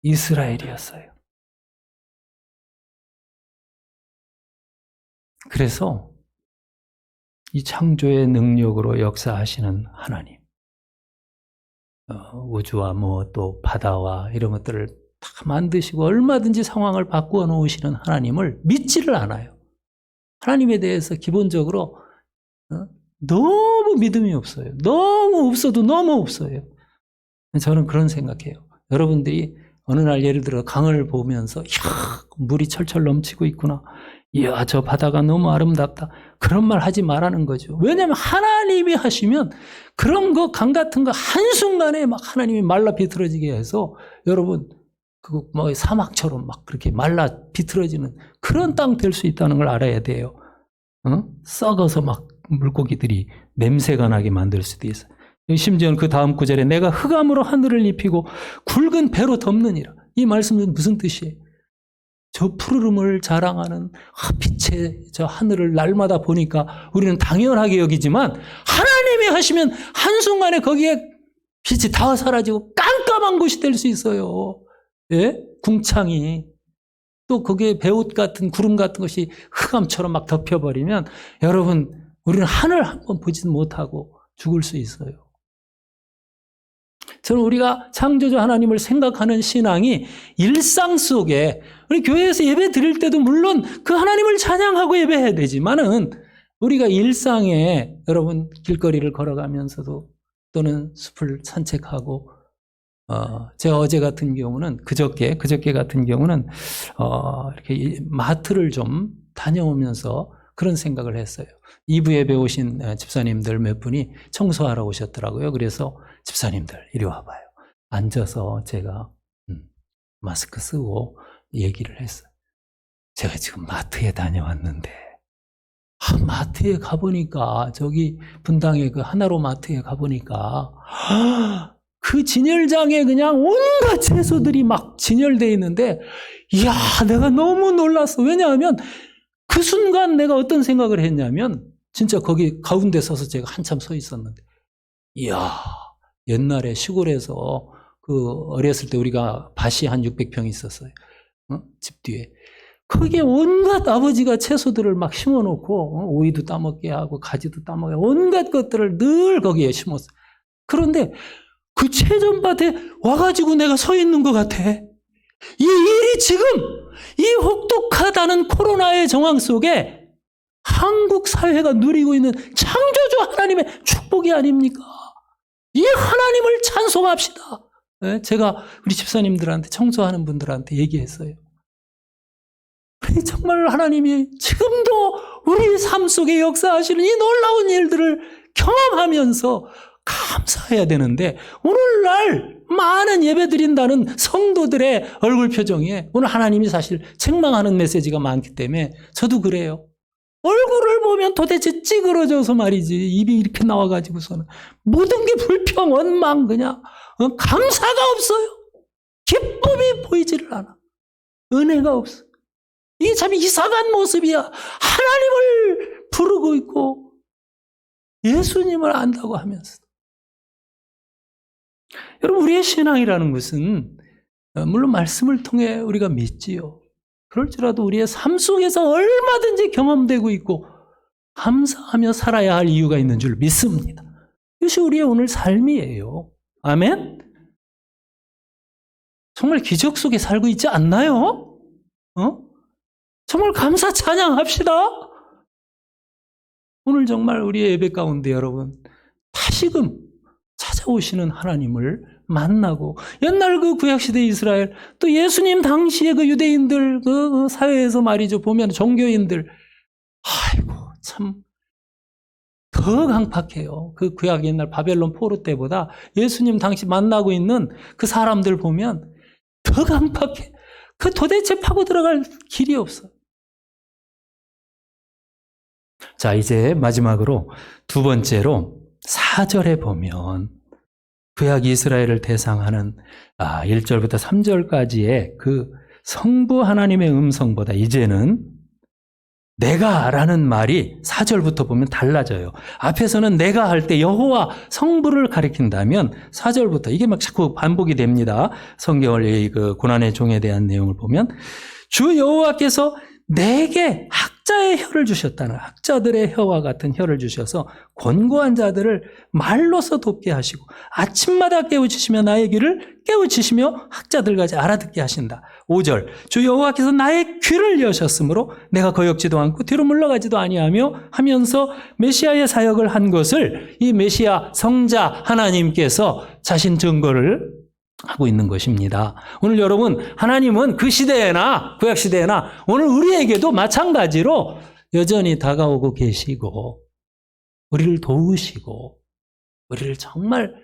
Speaker 1: 이스라엘이었어요. 그래서 이 창조의 능력으로 역사하시는 하나님, 우주와 뭐 또 바다와 이런 것들을 다 만드시고 얼마든지 상황을 바꾸어 놓으시는 하나님을 믿지를 않아요. 하나님에 대해서 기본적으로 너무 믿음이 없어요. 너무 없어도 너무 없어요. 저는 그런 생각해요. 여러분들이 어느 날 예를 들어 강을 보면서 이야, 물이 철철 넘치고 있구나. 이야, 저 바다가 너무 아름답다. 그런 말 하지 말라는 거죠. 왜냐하면 하나님이 하시면 그런 거, 강 같은 거 한순간에 막 하나님이 말라 비틀어지게 해서 여러분, 그거 뭐 사막처럼 막 그렇게 말라 비틀어지는 그런 땅 될 수 있다는 걸 알아야 돼요. 썩어서 막 물고기들이 냄새가 나게 만들 수도 있어요. 심지어는 그 다음 구절에 내가 흑암으로 하늘을 입히고 굵은 배로 덮느니라. 이 말씀은 무슨 뜻이에요? 저 푸르름을 자랑하는 빛의 저 하늘을 날마다 보니까 우리는 당연하게 여기지만 하나님이 하시면 한순간에 거기에 빛이 다 사라지고 깜깜한 곳이 될 수 있어요. 예? 궁창이. 또 거기에 배옷 같은 구름 같은 것이 흑암처럼 막 덮여버리면 여러분, 우리는 하늘 한번 보지도 못하고 죽을 수 있어요. 저는 우리가 창조주 하나님을 생각하는 신앙이 일상 속에, 우리 교회에서 예배 드릴 때도 물론 그 하나님을 찬양하고 예배해야 되지만은 우리가 일상에 여러분 길거리를 걸어가면서도 또는 숲을 산책하고, 제가 어제 같은 경우는 그저께 같은 경우는 이렇게 마트를 좀 다녀오면서 그런 생각을 했어요. 2부 예배 오신 집사님들 몇 분이 청소하러 오셨더라고요. 그래서 집사님들 이리 와봐요. 앉아서 제가 마스크 쓰고 얘기를 했어요. 제가 지금 마트에 다녀왔는데 마트에 가보니까 저기 분당의 그 하나로 마트에 가보니까 그 진열장에 그냥 온갖 채소들이 막 진열되어 있는데 이야, 내가 너무 놀랐어. 왜냐하면 그 순간 내가 어떤 생각을 했냐면 진짜 거기 가운데 서서 제가 한참 서 있었는데 이야, 옛날에 시골에서 그 어렸을 때 우리가 밭이 한 600평 있었어요. 집 뒤에. 거기에 온갖 아버지가 채소들을 막 심어놓고 오이도 따먹게 하고 가지도 따먹게 하고 온갖 것들을 늘 거기에 심었어요. 그런데 그 채전밭에 와가지고 내가 서 있는 것 같아. 이 일이 지금 이 혹독하다는 코로나의 정황 속에 한국 사회가 누리고 있는 창조주 하나님의 축복이 아닙니까? 이 하나님을 찬송합시다. 제가 우리 집사님들한테 청소하는 분들한테 얘기했어요. 정말 하나님이 지금도 우리 삶 속에 역사하시는 이 놀라운 일들을 경험하면서 감사해야 되는데 오늘날 많은 예배 드린다는 성도들의 얼굴 표정에 오늘 하나님이 사실 책망하는 메시지가 많기 때문에 저도 그래요. 얼굴을 보면 도대체 찌그러져서 말이지 입이 이렇게 나와가지고서는 모든 게 불평, 원망 그냥 감사가 없어요. 기쁨이 보이지를 않아. 은혜가 없어. 이게 참 이상한 모습이야. 하나님을 부르고 있고 예수님을 안다고 하면서. 여러분, 우리의 신앙이라는 것은 물론 말씀을 통해 우리가 믿지요. 그럴지라도 우리의 삶 속에서 얼마든지 경험되고 있고 감사하며 살아야 할 이유가 있는 줄 믿습니다. 이것이 우리의 오늘 삶이에요. 아멘? 정말 기적 속에 살고 있지 않나요? 정말 감사 찬양합시다. 오늘 정말 우리의 예배 가운데 여러분 다시금 찾아오시는 하나님을 만나고 옛날 그 구약시대 이스라엘 또 예수님 당시에 그 유대인들 그 사회에서 말이죠 보면 종교인들 아이고 참 더 강팍해요. 그 구약 옛날 바벨론 포로 때보다 예수님 당시 만나고 있는 그 사람들 보면 더 강팍해. 그 도대체 파고 들어갈 길이 없어. 자, 이제 마지막으로 두 번째로 4절에 보면 구약 이스라엘을 대상하는 1절부터 3절까지의 그 성부 하나님의 음성보다 이제는 내가라는 말이 4절부터 보면 달라져요. 앞에서는 내가 할 때 여호와 성부를 가리킨다면 4절부터 이게 막 자꾸 반복이 됩니다. 성경을 그 고난의 종에 대한 내용을 보면 주 여호와께서 내게 학자의 혀를 주셨다는 학자들의 혀와 같은 혀를 주셔서 권고한 자들을 말로서 돕게 하시고 아침마다 깨우치시며 나의 귀를 깨우치시며 학자들까지 알아듣게 하신다. 5절 주 여호와께서 나의 귀를 여셨으므로 내가 거역지도 않고 뒤로 물러가지도 아니하며 하면서 메시아의 사역을 한 것을 이 메시아 성자 하나님께서 자신 증거를 하고 있는 것입니다. 오늘 여러분 하나님은 그 시대에나 구약 시대에나 오늘 우리에게도 마찬가지로 여전히 다가오고 계시고 우리를 도우시고 우리를 정말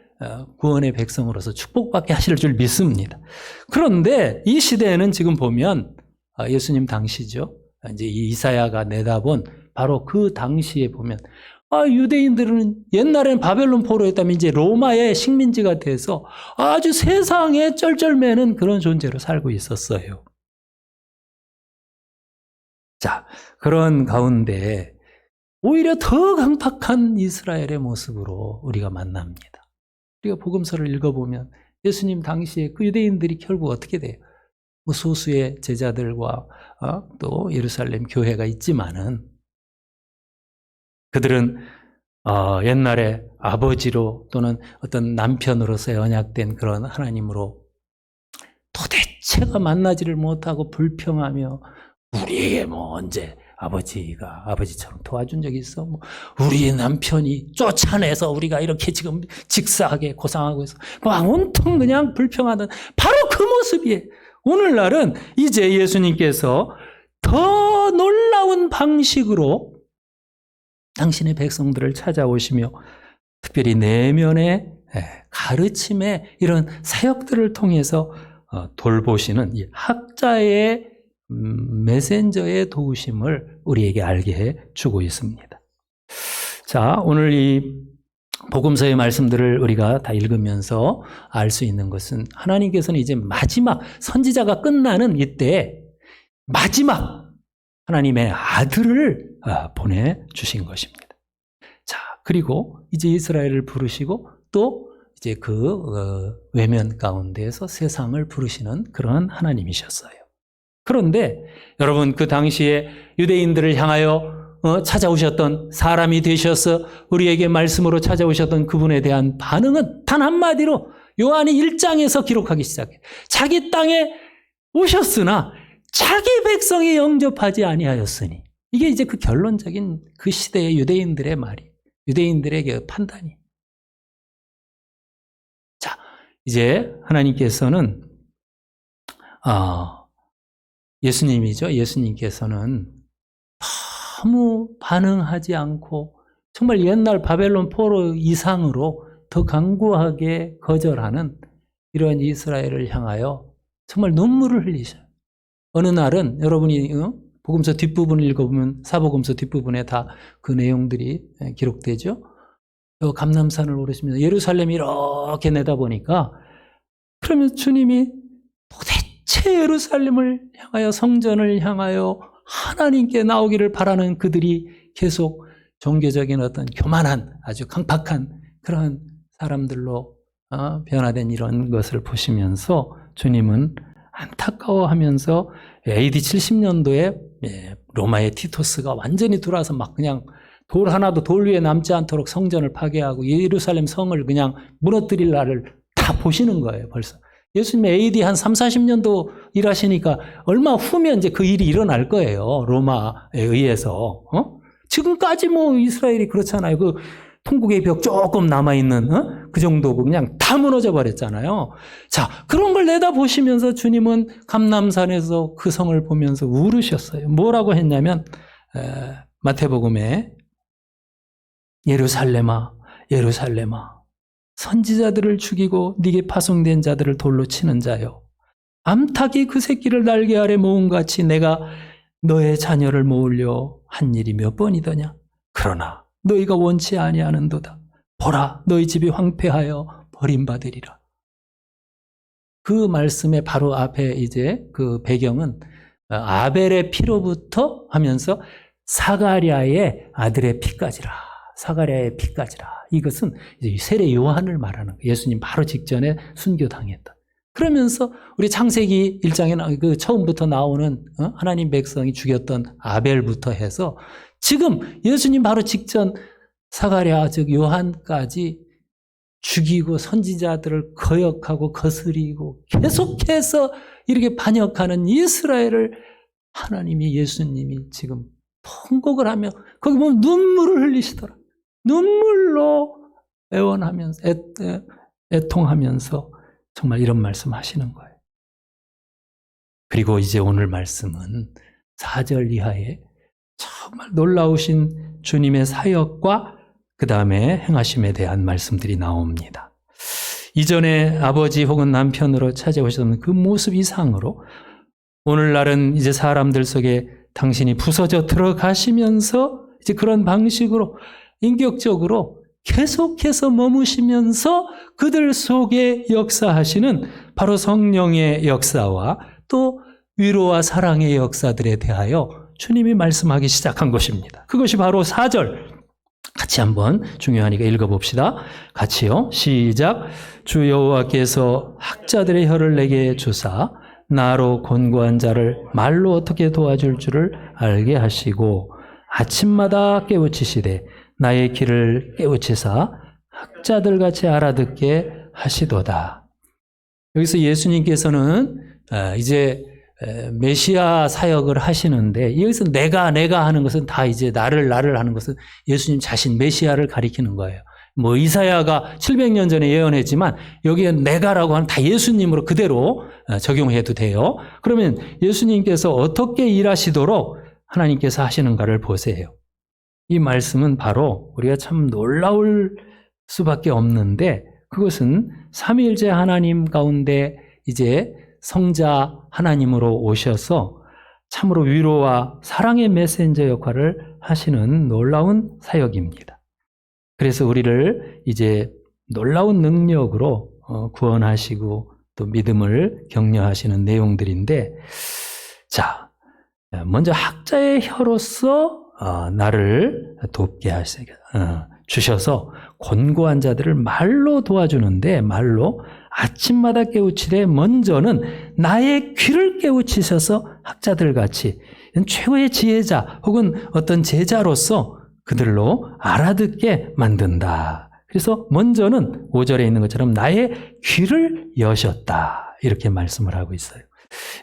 Speaker 1: 구원의 백성으로서 축복받게 하실 줄 믿습니다. 그런데 이 시대에는 지금 보면 예수님 당시죠. 이제 이사야가 내다본 바로 그 당시에 보면 유대인들은 옛날에는 바벨론 포로였다면 이제 로마의 식민지가 돼서 아주 세상에 쩔쩔매는 그런 존재로 살고 있었어요. 자, 그런 가운데 오히려 더 강팍한 이스라엘의 모습으로 우리가 만납니다. 우리가 복음서를 읽어보면 예수님 당시에 그 유대인들이 결국 어떻게 돼요? 소수의 제자들과 또 예루살렘 교회가 있지만은 그들은 옛날에 아버지로 또는 어떤 남편으로서의 언약된 그런 하나님으로 도대체가 만나지를 못하고 불평하며 우리에게 언제 아버지가 아버지처럼 도와준 적이 있어? 우리의 남편이 쫓아내서 우리가 이렇게 지금 직사하게 고상하고 있어. 온통 그냥 불평하던 바로 그 모습이에요. 오늘날은 이제 예수님께서 더 놀라운 방식으로 당신의 백성들을 찾아오시며 특별히 내면의 가르침의 이런 사역들을 통해서 돌보시는 이 학자의 메신저의 도우심을 우리에게 알게 해주고 있습니다. 자, 오늘 이 복음서의 말씀들을 우리가 다 읽으면서 알 수 있는 것은 하나님께서는 이제 마지막 선지자가 끝나는 이때 마지막 하나님의 아들을 보내주신 것입니다. 자, 그리고 이제 이스라엘을 부르시고 또 이제 그 외면 가운데에서 세상을 부르시는 그런 하나님이셨어요. 그런데 여러분 그 당시에 유대인들을 향하여 찾아오셨던 사람이 되셔서 우리에게 말씀으로 찾아오셨던 그분에 대한 반응은 단 한마디로 요한이 1장에서 기록하기 시작해요. 자기 땅에 오셨으나 자기 백성이 영접하지 아니하였으니 이게 이제 그 결론적인 그 시대의 유대인들의 말이 유대인들의 그 판단이. 자, 이제 하나님께서는 예수님이죠. 예수님께서는 너무 반응하지 않고 정말 옛날 바벨론 포로 이상으로 더 강구하게 거절하는 이런 이스라엘을 향하여 정말 눈물을 흘리셔요. 어느 날은 여러분이 복음서 뒷부분을 읽어보면 사복음서 뒷부분에 다 그 내용들이 기록되죠. 감람산을 오르시면서 예루살렘이 이렇게 내다보니까 그러면 주님이 도대체 예루살렘을 향하여 성전을 향하여 하나님께 나오기를 바라는 그들이 계속 종교적인 어떤 교만한 아주 강팍한 그런 사람들로 변화된 이런 것을 보시면서 주님은 안타까워하면서 AD 70년도에 로마의 티토스가 완전히 들어와서 막 그냥 돌 하나도 돌 위에 남지 않도록 성전을 파괴하고 예루살렘 성을 그냥 무너뜨릴 날을 다 보시는 거예요, 벌써. 예수님 AD 한 3, 40년도 일하시니까 얼마 후면 이제 그 일이 일어날 거예요. 로마에 의해서. 지금까지 뭐 이스라엘이 그렇잖아요. 그 통곡의 벽 조금 남아있는 그 정도고 그냥 다 무너져 버렸잖아요. 자, 그런 걸 내다보시면서 주님은 감람산에서 그 성을 보면서 울으셨어요. 뭐라고 했냐면 마태복음에 예루살렘아 예루살렘아 선지자들을 죽이고 네게 파송된 자들을 돌로 치는 자여 암탉이 그 새끼를 날개 아래 모음같이 내가 너의 자녀를 모으려 한 일이 몇 번이더냐. 그러나 너희가 원치 아니하는도다. 보라 너희 집이 황폐하여 버림받으리라. 그 말씀의 바로 앞에 이제 그 배경은 아벨의 피로부터 하면서 사가랴의 아들의 피까지라. 사가랴의 피까지라. 이것은 이제 세례 요한을 말하는 거예요. 예수님 바로 직전에 순교당했다. 그러면서 우리 창세기 1장에 그 처음부터 나오는 하나님 백성이 죽였던 아벨부터 해서 지금 예수님 바로 직전 사가랴 즉 요한까지 죽이고 선지자들을 거역하고 거스리고 계속해서 이렇게 반역하는 이스라엘을 하나님이 예수님이 지금 통곡을 하며 거기 보면 눈물을 흘리시더라. 눈물로 애원하면서 애통하면서 정말 이런 말씀 하시는 거예요. 그리고 이제 오늘 말씀은 4절 이하에 정말 놀라우신 주님의 사역과 그 다음에 행하심에 대한 말씀들이 나옵니다. 이전에 아버지 혹은 남편으로 찾아오셨던 그 모습 이상으로 오늘날은 이제 사람들 속에 당신이 부서져 들어가시면서 이제 그런 방식으로 인격적으로 계속해서 머무시면서 그들 속에 역사하시는 바로 성령의 역사와 또 위로와 사랑의 역사들에 대하여 주님이 말씀하기 시작한 것입니다. 그것이 바로 4절. 같이 한번 중요하니까 읽어봅시다. 같이요. 시작. 주 여호와께서 학자들의 혀를 내게 주사 나로 곤고한 자를 말로 어떻게 도와줄 줄을 알게 하시고 아침마다 깨우치시되 나의 길을 깨우치사 학자들같이 알아듣게 하시도다. 여기서 예수님께서는 이제 메시아 사역을 하시는데 여기서 내가 하는 것은 다 이제 나를 하는 것은 예수님 자신 메시아를 가리키는 거예요. 뭐 이사야가 700년 전에 예언했지만 여기에 내가라고 하는 다 예수님으로 그대로 적용해도 돼요. 그러면 예수님께서 어떻게 일하시도록 하나님께서 하시는가를 보세요. 이 말씀은 바로 우리가 참 놀라울 수밖에 없는데 그것은 삼위일체 하나님 가운데 이제 성자 하나님으로 오셔서 참으로 위로와 사랑의 메신저 역할을 하시는 놀라운 사역입니다. 그래서 우리를 이제 놀라운 능력으로 구원하시고 또 믿음을 격려하시는 내용들인데 자, 먼저 학자의 혀로서 나를 돕게 주셔서 곤고한 자들을 말로 도와주는데 말로 아침마다 깨우치되 먼저는 나의 귀를 깨우치셔서 학자들 같이 최고의 지혜자 혹은 어떤 제자로서 그들로 알아듣게 만든다. 그래서 먼저는 5절에 있는 것처럼 나의 귀를 여셨다. 이렇게 말씀을 하고 있어요.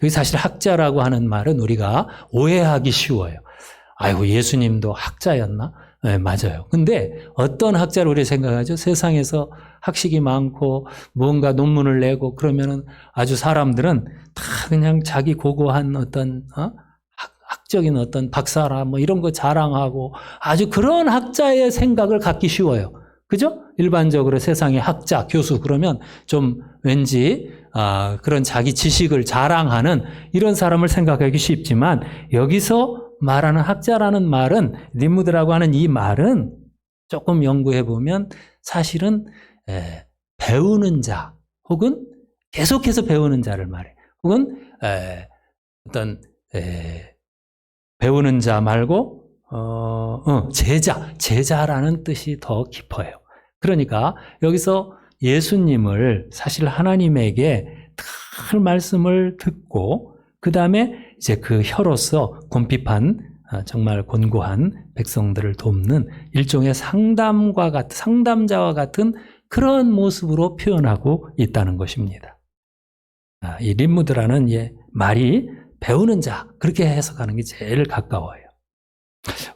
Speaker 1: 여기 사실 학자라고 하는 말은 우리가 오해하기 쉬워요. 아이고 예수님도 학자였나? 네, 맞아요. 근데 어떤 학자를 우리 생각하죠? 세상에서 학식이 많고 뭔가 논문을 내고 그러면은 아주 사람들은 다 그냥 자기 고고한 어떤 학적인 어떤 박사라 뭐 이런 거 자랑하고 아주 그런 학자의 생각을 갖기 쉬워요. 그죠? 일반적으로 세상의 학자, 교수 그러면 좀 왠지 그런 자기 지식을 자랑하는 이런 사람을 생각하기 쉽지만 여기서 말하는 학자라는 말은 림무드라고 하는 이 말은 조금 연구해 보면 사실은 배우는 자 혹은 계속해서 배우는 자를 말해. 혹은 어떤 배우는 자 말고 제자라는 뜻이 더 깊어요. 그러니까 여기서 예수님을 사실 하나님에게 큰 말씀을 듣고 그 다음에 이제 그 혀로서 곰핍한 정말 곤고한 백성들을 돕는 일종의 상담자와 같은 그런 모습으로 표현하고 있다는 것입니다. 이 림무드라는 말이 배우는 자, 그렇게 해석하는 게 제일 가까워요.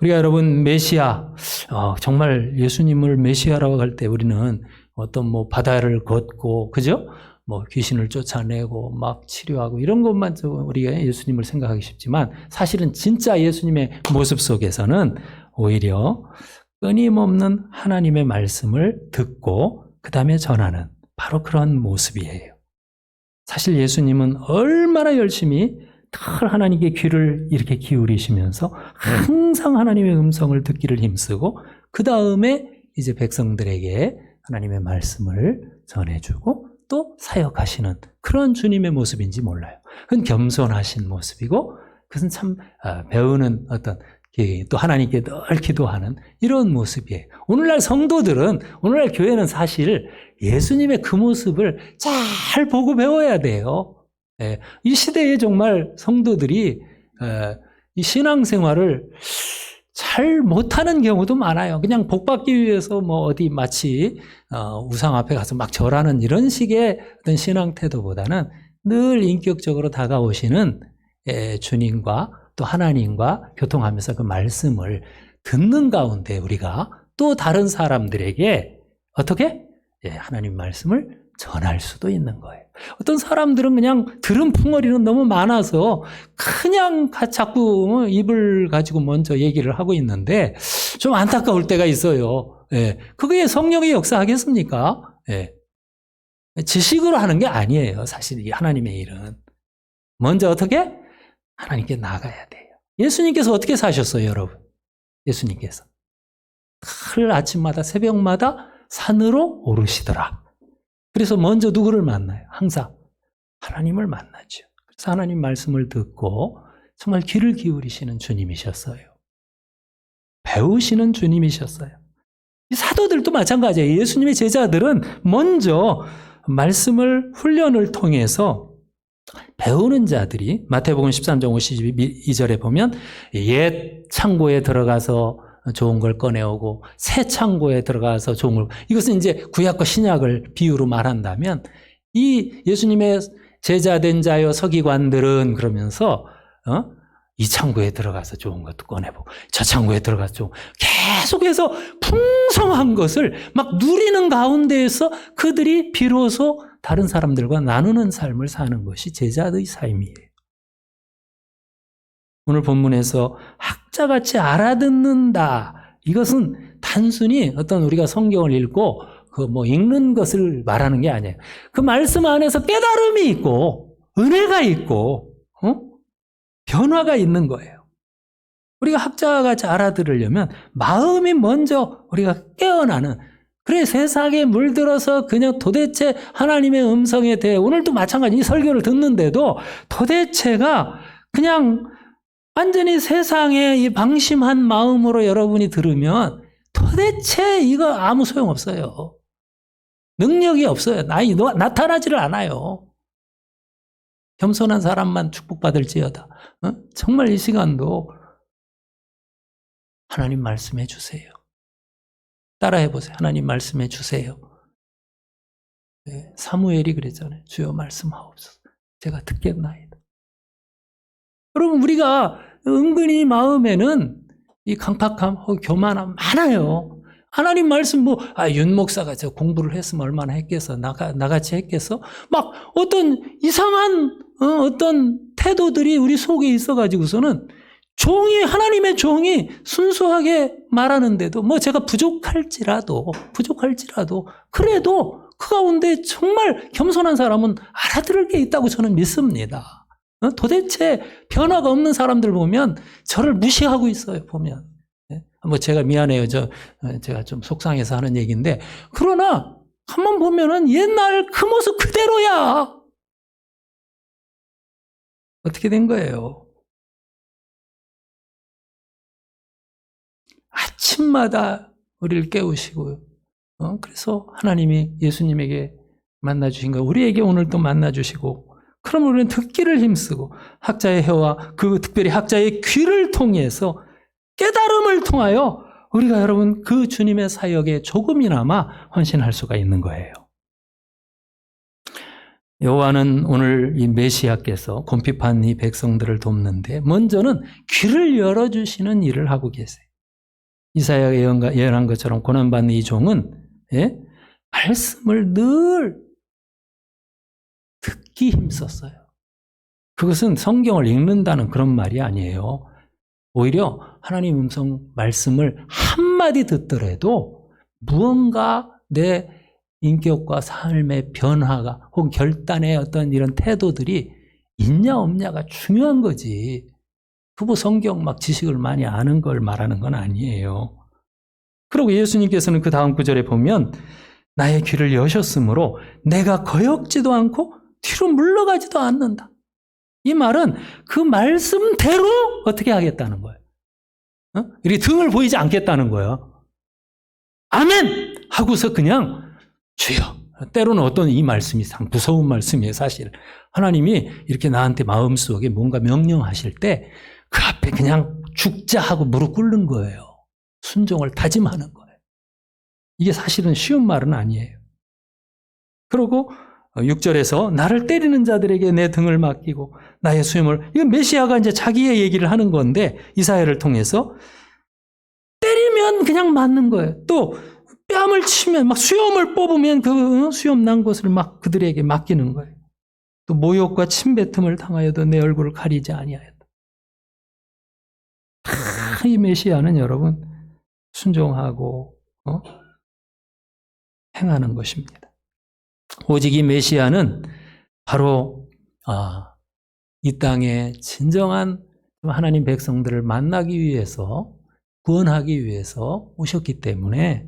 Speaker 1: 우리가 여러분 메시아, 정말 예수님을 메시아라고 할 때 우리는 어떤 바다를 걷고, 그죠? 귀신을 쫓아내고 막 치료하고 이런 것만 우리가 예수님을 생각하기 쉽지만 사실은 진짜 예수님의 모습 속에서는 오히려 끊임없는 하나님의 말씀을 듣고 그 다음에 전하는 바로 그런 모습이에요. 사실 예수님은 얼마나 열심히 늘 하나님께 귀를 이렇게 기울이시면서 항상 하나님의 음성을 듣기를 힘쓰고 그 다음에 이제 백성들에게 하나님의 말씀을 전해주고 또 사역하시는 그런 주님의 모습인지 몰라요. 그건 겸손하신 모습이고 그것은 참 배우는 어떤 또 하나님께 늘 기도하는 이런 모습이에요. 오늘날 성도들은, 오늘날 교회는 사실 예수님의 그 모습을 잘 보고 배워야 돼요. 이 시대에 정말 성도들이 이 신앙생활을 잘 못하는 경우도 많아요. 그냥 복받기 위해서 어디 마치 우상 앞에 가서 막 절하는 이런 식의 어떤 신앙 태도보다는 늘 인격적으로 다가오시는 주님과 또 하나님과 교통하면서 그 말씀을 듣는 가운데 우리가 또 다른 사람들에게 어떻게? 하나님 말씀을 전할 수도 있는 거예요. 어떤 사람들은 그냥 들은 풍어리는 너무 많아서 그냥 자꾸 입을 가지고 먼저 얘기를 하고 있는데 좀 안타까울 때가 있어요. 그게 성령이 역사하겠습니까? 지식으로 하는 게 아니에요. 사실 이 하나님의 일은. 먼저 어떻게? 하나님께 나가야 돼요. 예수님께서 어떻게 사셨어요, 여러분? 예수님께서. 늘 아침마다 새벽마다 산으로 오르시더라. 그래서 먼저 누구를 만나요? 항상 하나님을 만나죠. 그래서 하나님 말씀을 듣고 정말 귀를 기울이시는 주님이셨어요. 배우시는 주님이셨어요. 이 사도들도 마찬가지예요. 예수님의 제자들은 먼저 말씀을 훈련을 통해서 배우는 자들이 마태복음 13장 52절에 보면 옛 창고에 들어가서 좋은 걸 꺼내오고 새 창고에 들어가서 좋은 걸, 이것은 이제 구약과 신약을 비유로 말한다면 이 예수님의 제자된 자여 서기관들은 그러면서 이 창고에 들어가서 좋은 것도 꺼내보고 저 창고에 들어가서 좀 계속해서 풍성한 것을 막 누리는 가운데에서 그들이 비로소 다른 사람들과 나누는 삶을 사는 것이 제자의 삶이에요. 오늘 본문에서 학자같이 알아듣는다. 이것은 단순히 어떤 우리가 성경을 읽고 읽는 것을 말하는 게 아니에요. 그 말씀 안에서 깨달음이 있고 은혜가 있고 변화가 있는 거예요. 우리가 학자같이 알아들으려면 마음이 먼저 우리가 깨어나는, 그래 세상에 물들어서 그냥 도대체 하나님의 음성에 대해 오늘도 마찬가지 이 설교를 듣는데도 도대체가 그냥 완전히 세상에 이 방심한 마음으로 여러분이 들으면 도대체 이거 아무 소용없어요. 능력이 없어요. 나타나지를 않아요. 겸손한 사람만 축복받을지어다. 정말 이 시간도 하나님 말씀해 주세요. 따라해 보세요. 하나님 말씀해 주세요. 사무엘이 그랬잖아요. 주여 말씀하옵소서. 제가 듣겠나이다. 여러분, 우리가 은근히 마음에는 이 강팍함, 교만함 많아요. 하나님 말씀 윤 목사가 저 공부를 했으면 얼마나 했겠어. 나같이 했겠어. 막 어떤 이상한 어떤 태도들이 우리 속에 있어가지고서는 하나님의 종이 순수하게 말하는데도 제가 부족할지라도 그래도 그 가운데 정말 겸손한 사람은 알아들을 게 있다고 저는 믿습니다. 도대체 변화가 없는 사람들 보면 저를 무시하고 있어요, 보면. 제가 미안해요. 제가 좀 속상해서 하는 얘기인데, 그러나 한번 보면은 옛날 그 모습 그대로야. 어떻게 된 거예요? 아침마다 우리를 깨우시고요. 그래서 하나님이 예수님에게 만나주신 거, 우리에게 오늘 또 만나주시고, 그럼 우리는 듣기를 힘쓰고 학자의 혀와 그 특별히 학자의 귀를 통해서 깨달음을 통하여 우리가 여러분 그 주님의 사역에 조금이나마 헌신할 수가 있는 거예요. 여호와는 오늘 이 메시아께서 곰핍한 이 백성들을 돕는데 먼저는 귀를 열어주시는 일을 하고 계세요. 이사야가 예언한 것처럼 고난받는 이 종은 말씀을 늘 듣기 힘썼어요. 그것은 성경을 읽는다는 그런 말이 아니에요. 오히려 하나님 음성 말씀을 한마디 듣더라도 무언가 내 인격과 삶의 변화가 혹은 결단의 어떤 이런 태도들이 있냐 없냐가 중요한 거지. 그거 성경 막 지식을 많이 아는 걸 말하는 건 아니에요. 그리고 예수님께서는 그 다음 구절에 보면 나의 귀를 여셨으므로 내가 거역지도 않고 뒤로 물러가지도 않는다. 이 말은 그 말씀대로 어떻게 하겠다는 거예요. 이렇게 등을 보이지 않겠다는 거예요. 아멘! 하고서 그냥 주여. 때로는 어떤 이 말씀이 참 무서운 말씀이에요, 사실. 하나님이 이렇게 나한테 마음속에 뭔가 명령하실 때 그 앞에 그냥 죽자 하고 무릎 꿇는 거예요. 순종을 다짐하는 거예요. 이게 사실은 쉬운 말은 아니에요. 그리고 6절에서 나를 때리는 자들에게 내 등을 맡기고 나의 수염을, 이건 메시아가 이제 자기의 얘기를 하는 건데 이사야를 통해서 때리면 그냥 맞는 거예요. 또 뺨을 치면 막 수염을 뽑으면 그 수염 난 곳을 막 그들에게 맡기는 거예요. 또 모욕과 침뱉음을 당하여도 내 얼굴을 가리지 아니하였다. 이 메시아는 여러분 순종하고 행하는 것입니다. 오직 이 메시아는 바로 이 땅에 진정한 하나님 백성들을 만나기 위해서 구원하기 위해서 오셨기 때문에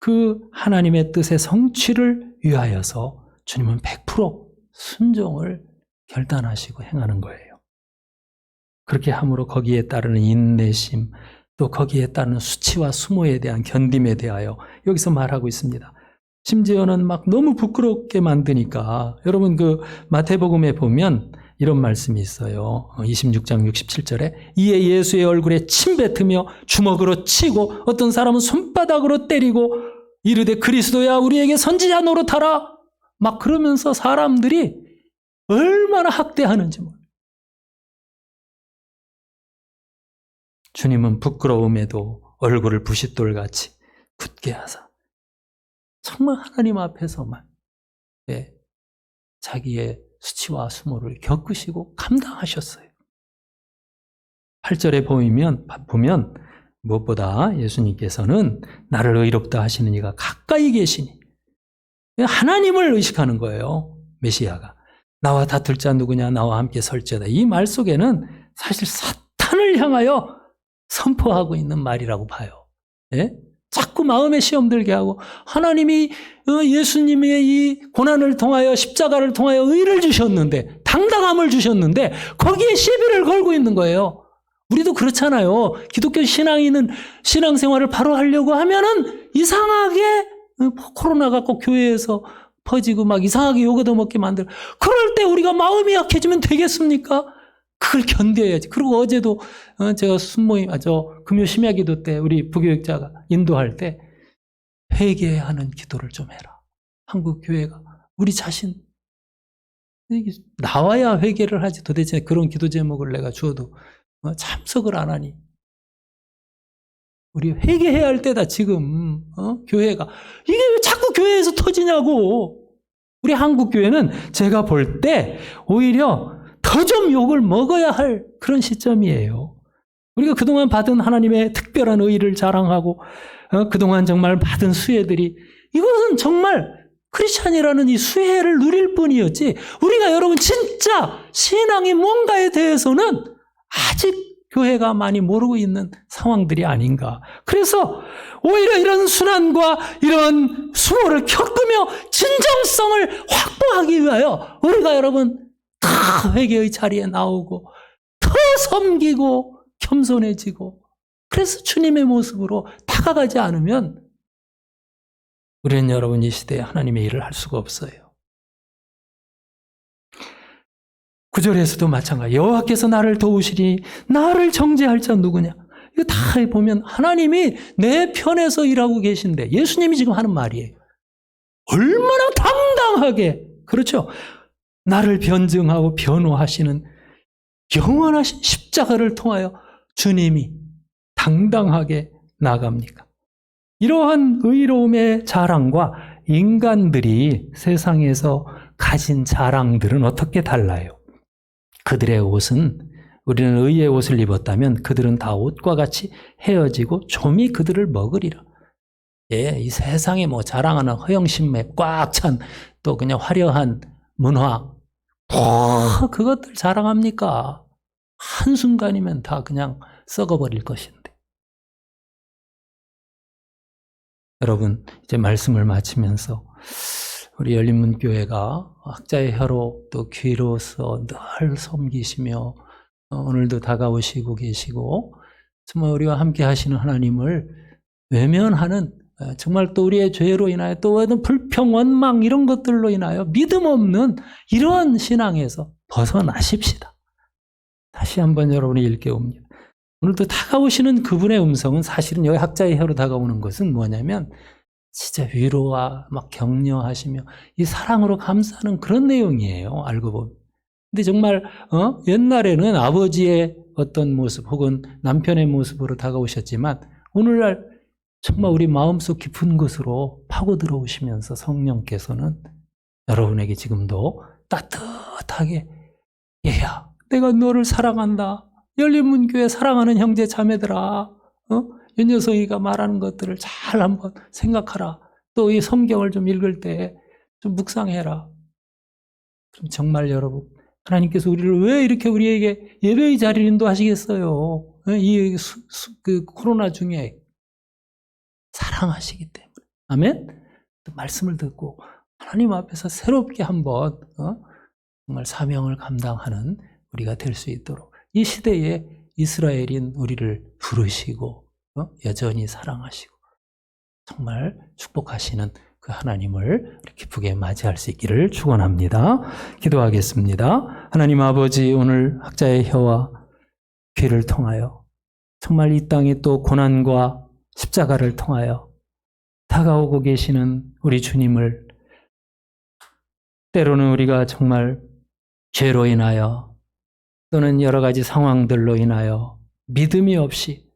Speaker 1: 그 하나님의 뜻의 성취를 위하여서 주님은 100% 순종을 결단하시고 행하는 거예요. 그렇게 함으로 거기에 따르는 인내심, 또 거기에 따르는 수치와 수모에 대한 견딤에 대하여 여기서 말하고 있습니다. 심지어는 막 너무 부끄럽게 만드니까 여러분 그 마태복음에 보면 이런 말씀이 있어요. 26장 67절에 이에 예수의 얼굴에 침 뱉으며 주먹으로 치고 어떤 사람은 손바닥으로 때리고 이르되 그리스도야 우리에게 선지자 노릇하라 막 그러면서 사람들이 얼마나 학대하는지 몰라요. 주님은 부끄러움에도 얼굴을 부싯돌같이 굳게 하사 정말 하나님 앞에서만 자기의 수치와 수모를 겪으시고 감당하셨어요. 8절에 보면 무엇보다 예수님께서는 나를 의롭다 하시는 이가 가까이 계시니 하나님을 의식하는 거예요. 메시아가. 나와 다툴 자 누구냐 나와 함께 설지어다. 이 말 속에는 사실 사탄을 향하여 선포하고 있는 말이라고 봐요. 자꾸 마음에 시험 들게 하고 하나님이 예수님의 이 고난을 통하여 십자가를 통하여 의를 주셨는데 당당함을 주셨는데 거기에 시비를 걸고 있는 거예요. 우리도 그렇잖아요. 기독교 신앙인은 신앙생활을 바로 하려고 하면은 이상하게 코로나가 꼭 교회에서 퍼지고 막 이상하게 욕을 먹게 만들어. 그럴 때 우리가 마음이 약해지면 되겠습니까? 그걸 견뎌야지. 그리고 어제도 제가 순모임, 금요 심야기도 때 우리 부교육자가 인도할 때 회개하는 기도를 좀 해라. 한국 교회가 우리 자신 나와야 회개를 하지. 도대체 그런 기도 제목을 내가 주어도 참석을 안 하니. 우리 회개해야 할 때다 지금 교회가. 이게 왜 자꾸 교회에서 터지냐고. 우리 한국 교회는 제가 볼 때 오히려 더 좀 욕을 먹어야 할 그런 시점이에요. 우리가 그동안 받은 하나님의 특별한 의를 자랑하고 그동안 정말 받은 수혜들이 이것은 정말 크리스찬이라는 이 수혜를 누릴 뿐이었지 우리가 여러분 진짜 신앙이 뭔가에 대해서는 아직 교회가 많이 모르고 있는 상황들이 아닌가. 그래서 오히려 이런 순환과 이런 수모를 겪으며 진정성을 확보하기 위하여 우리가 여러분 다 회개의 자리에 나오고 더 섬기고 겸손해지고 그래서 주님의 모습으로 다가가지 않으면 우리는 여러분 이 시대에 하나님의 일을 할 수가 없어요. 9절에서도 마찬가지. 여호와께서 나를 도우시리 나를 정죄할 자 누구냐. 이거 다 보면 하나님이 내 편에서 일하고 계신데 예수님이 지금 하는 말이에요. 얼마나 당당하게, 그렇죠? 나를 변증하고 변호하시는 영원하신 십자가를 통하여 주님이 당당하게 나갑니까? 이러한 의로움의 자랑과 인간들이 세상에서 가진 자랑들은 어떻게 달라요? 그들의 옷은, 우리는 의의 옷을 입었다면 그들은 다 옷과 같이 헤어지고 좀이 그들을 먹으리라. 예, 이 세상에 뭐 자랑하는 허영심에 꽉 찬 또 그냥 화려한 문화, 다 그것들 자랑합니까? 한순간이면 다 그냥 썩어버릴 것인데. 여러분, 이제 말씀을 마치면서 우리 열린문교회가 학자의 혀로 또 귀로서 늘 섬기시며 오늘도 다가오시고 계시고 정말 우리와 함께 하시는 하나님을 외면하는, 정말 또 우리의 죄로 인하여 또 어떤 불평, 원망 이런 것들로 인하여 믿음 없는 이러한 신앙에서 벗어나십시다. 다시 한번 여러분이 일깨웁니다. 오늘도 다가오시는 그분의 음성은 사실은 여기 학자의 혀로 다가오는 것은 뭐냐면 진짜 위로와 막 격려하시며 이 사랑으로 감싸는 그런 내용이에요. 알고 보면. 근데 정말 옛날에는 아버지의 어떤 모습 혹은 남편의 모습으로 다가오셨지만 오늘날 정말 우리 마음속 깊은 곳으로 파고 들어오시면서 성령께서는 여러분에게 지금도 따뜻하게 얘야, 내가 너를 사랑한다. 열린문교회 사랑하는 형제 자매들아, 윤여성이가 말하는 것들을 잘 한번 생각하라. 또 이 성경을 좀 읽을 때 좀 묵상해라. 그럼 정말 여러분, 하나님께서 우리를 왜 이렇게 우리에게 예배의 자리를 인도하시겠어요? 그 코로나 중에 사랑하시기 때문에. 아멘? 또 말씀을 듣고 하나님 앞에서 새롭게 한번 정말 사명을 감당하는 우리가 될 수 있도록 이 시대에 이스라엘인 우리를 부르시고 여전히 사랑하시고 정말 축복하시는 그 하나님을 기쁘게 맞이할 수 있기를 축원합니다. 기도하겠습니다. 하나님 아버지, 오늘 학자의 혀와 귀를 통하여 정말 이 땅에 또 고난과 십자가를 통하여 다가오고 계시는 우리 주님을 때로는 우리가 정말 죄로 인하여 또는 여러 가지 상황들로 인하여 믿음이 없이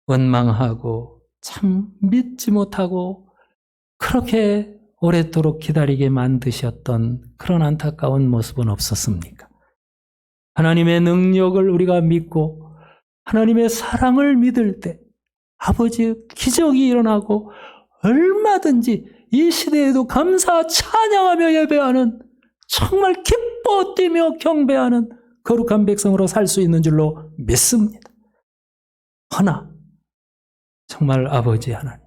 Speaker 1: 원망하고 참 믿지 못하고 그렇게 오랫도록 기다리게 만드셨던 그런 안타까운 모습은 없었습니까? 하나님의 능력을 우리가 믿고 하나님의 사랑을 믿을 때 아버지의 기적이 일어나고 얼마든지 이 시대에도 감사 찬양하며 예배하는 정말 기뻐 뛰며 경배하는 거룩한 백성으로 살 수 있는 줄로 믿습니다. 허나 정말 아버지 하나님,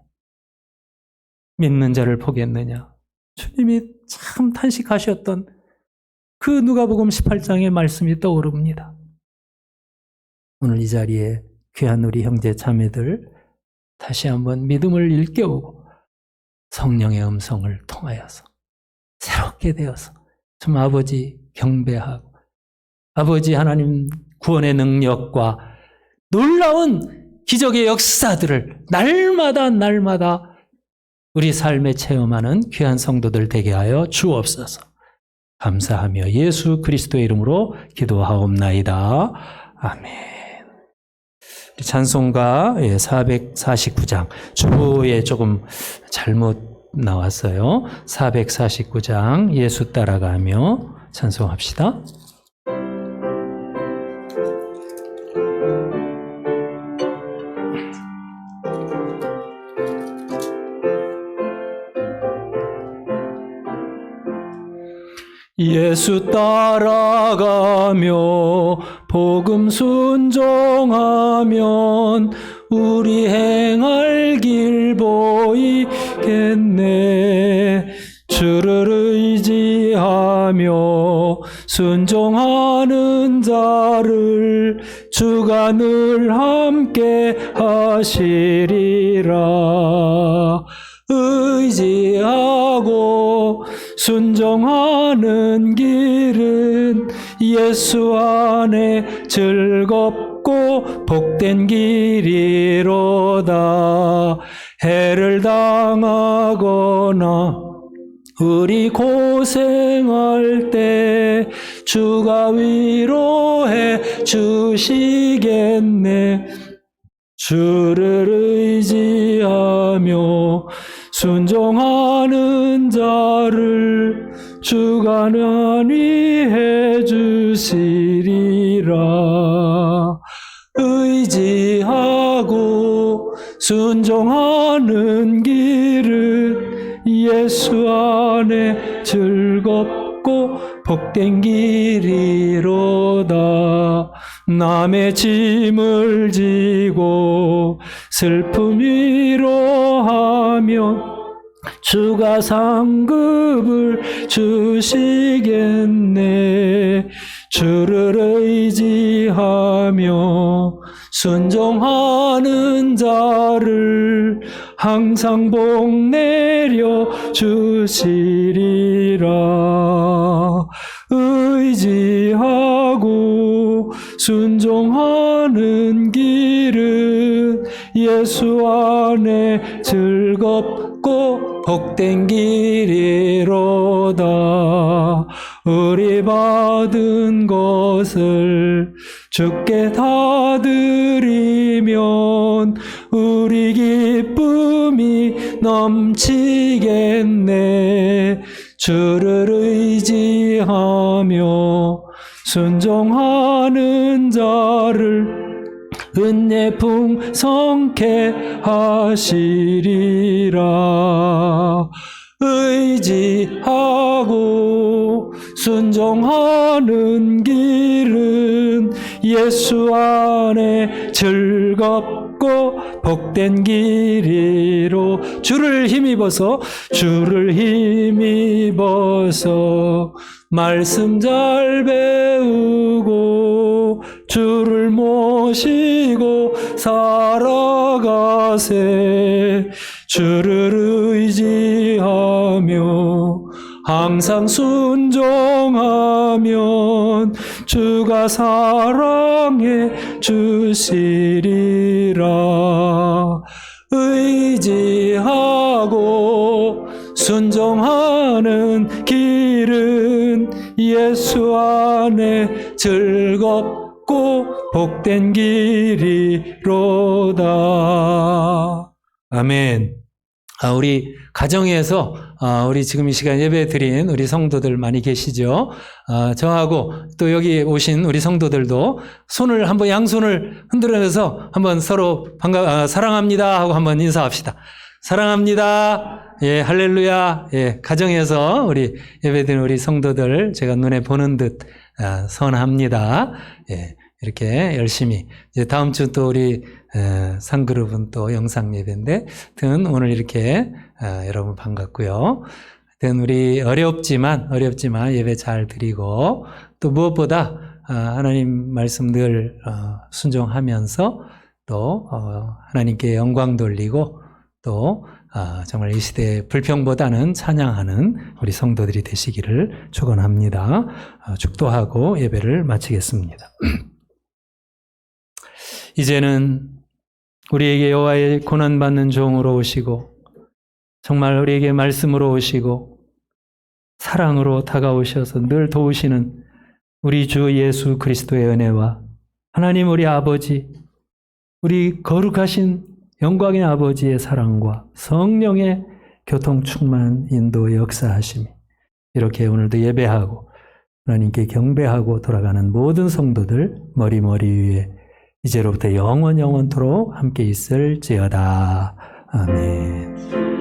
Speaker 1: 믿는 자를 보겠느냐? 주님이 참 탄식하셨던 그 누가복음 18장의 말씀이 떠오릅니다. 오늘 이 자리에 귀한 우리 형제 자매들 다시 한번 믿음을 일깨우고 성령의 음성을 통하여서 새롭게 되어서 좀 아버지 경배하고 아버지 하나님 구원의 능력과 놀라운 기적의 역사들을 날마다 우리 삶에 체험하는 귀한 성도들 되게 하여 주옵소서. 감사하며 예수 그리스도의 이름으로 기도하옵나이다. 아멘. 찬송가 449장 주보에 조금 잘못 나왔어요. 449장 예수 따라가며 찬송합시다. 예수 따라가며 복음 순종하면 우리 행할 길 보이겠네. 주를 의지하며 순종하는 자를 주가 늘 함께 하시리라. 의지하고 순종하는 길은 예수 안에 즐겁 즐겁고 복된 길이로다. 해를 당하거나 우리 고생할 때 주가 위로해 주시겠네. 주를 의지하며 순종하는 자를 주가 안위해 주시리라. 의지하고 순종하는 길은 예수 안에 즐겁고 복된 길이로다. 남의 짐을 지고 슬픔 위로하면 주가 상급을 주시겠네. 주를 의지하며 순종하는 자를 항상 복 내려 주시리라. 의지하고 순종하는 길은 예수 안에 즐겁고 복된 길이로다. 우리 받은 것을 주께 다 드리면 우리 기쁨이 넘치겠네. 주를 의지하며 순종하는 자를 은혜 풍성케 하시리라. 의지하고 순종하는 길은 예수 안에 즐겁고 복된 길이로. 주를 힘입어서 말씀 잘 배우고 주를 모시고 살아가세. 주를 의지하며 항상 순종하면 주가 사랑해 주시리라. 의지하고 순종하는 길은 예수 안에 즐겁고 복된 길이로다. 아멘. 우리 가정에서 우리 지금 이 시간 예배 드린 우리 성도들 많이 계시죠? 저하고 또 여기 오신 우리 성도들도 손을 한번 양손을 흔들어서 한번 서로 사랑합니다 하고 한번 인사합시다. 사랑합니다. 예, 할렐루야. 예, 가정에서 우리 예배 드린 우리 성도들 제가 눈에 보는 듯 선합니다. 예, 이렇게 열심히. 이제 다음 주 또 우리 상그룹은 또 영상 예배인데, 하여튼 오늘 이렇게 여러분 반갑고요. 하여튼 우리 어렵지만 예배 잘 드리고 또 무엇보다 하나님 말씀 늘 순종하면서 또 하나님께 영광 돌리고 또 정말 이 시대의 불평보다는 찬양하는 우리 성도들이 되시기를 축원합니다. 축도하고 예배를 마치겠습니다. 이제는 우리에게 여호와의 고난받는 종으로 오시고 정말 우리에게 말씀으로 오시고 사랑으로 다가오셔서 늘 도우시는 우리 주 예수 그리스도의 은혜와 하나님 우리 아버지, 우리 거룩하신 영광의 아버지의 사랑과 성령의 교통 충만 인도 역사하심이 이렇게 오늘도 예배하고 하나님께 경배하고 돌아가는 모든 성도들 머리 위에 이제로부터 영원토록 함께 있을지어다. 아멘.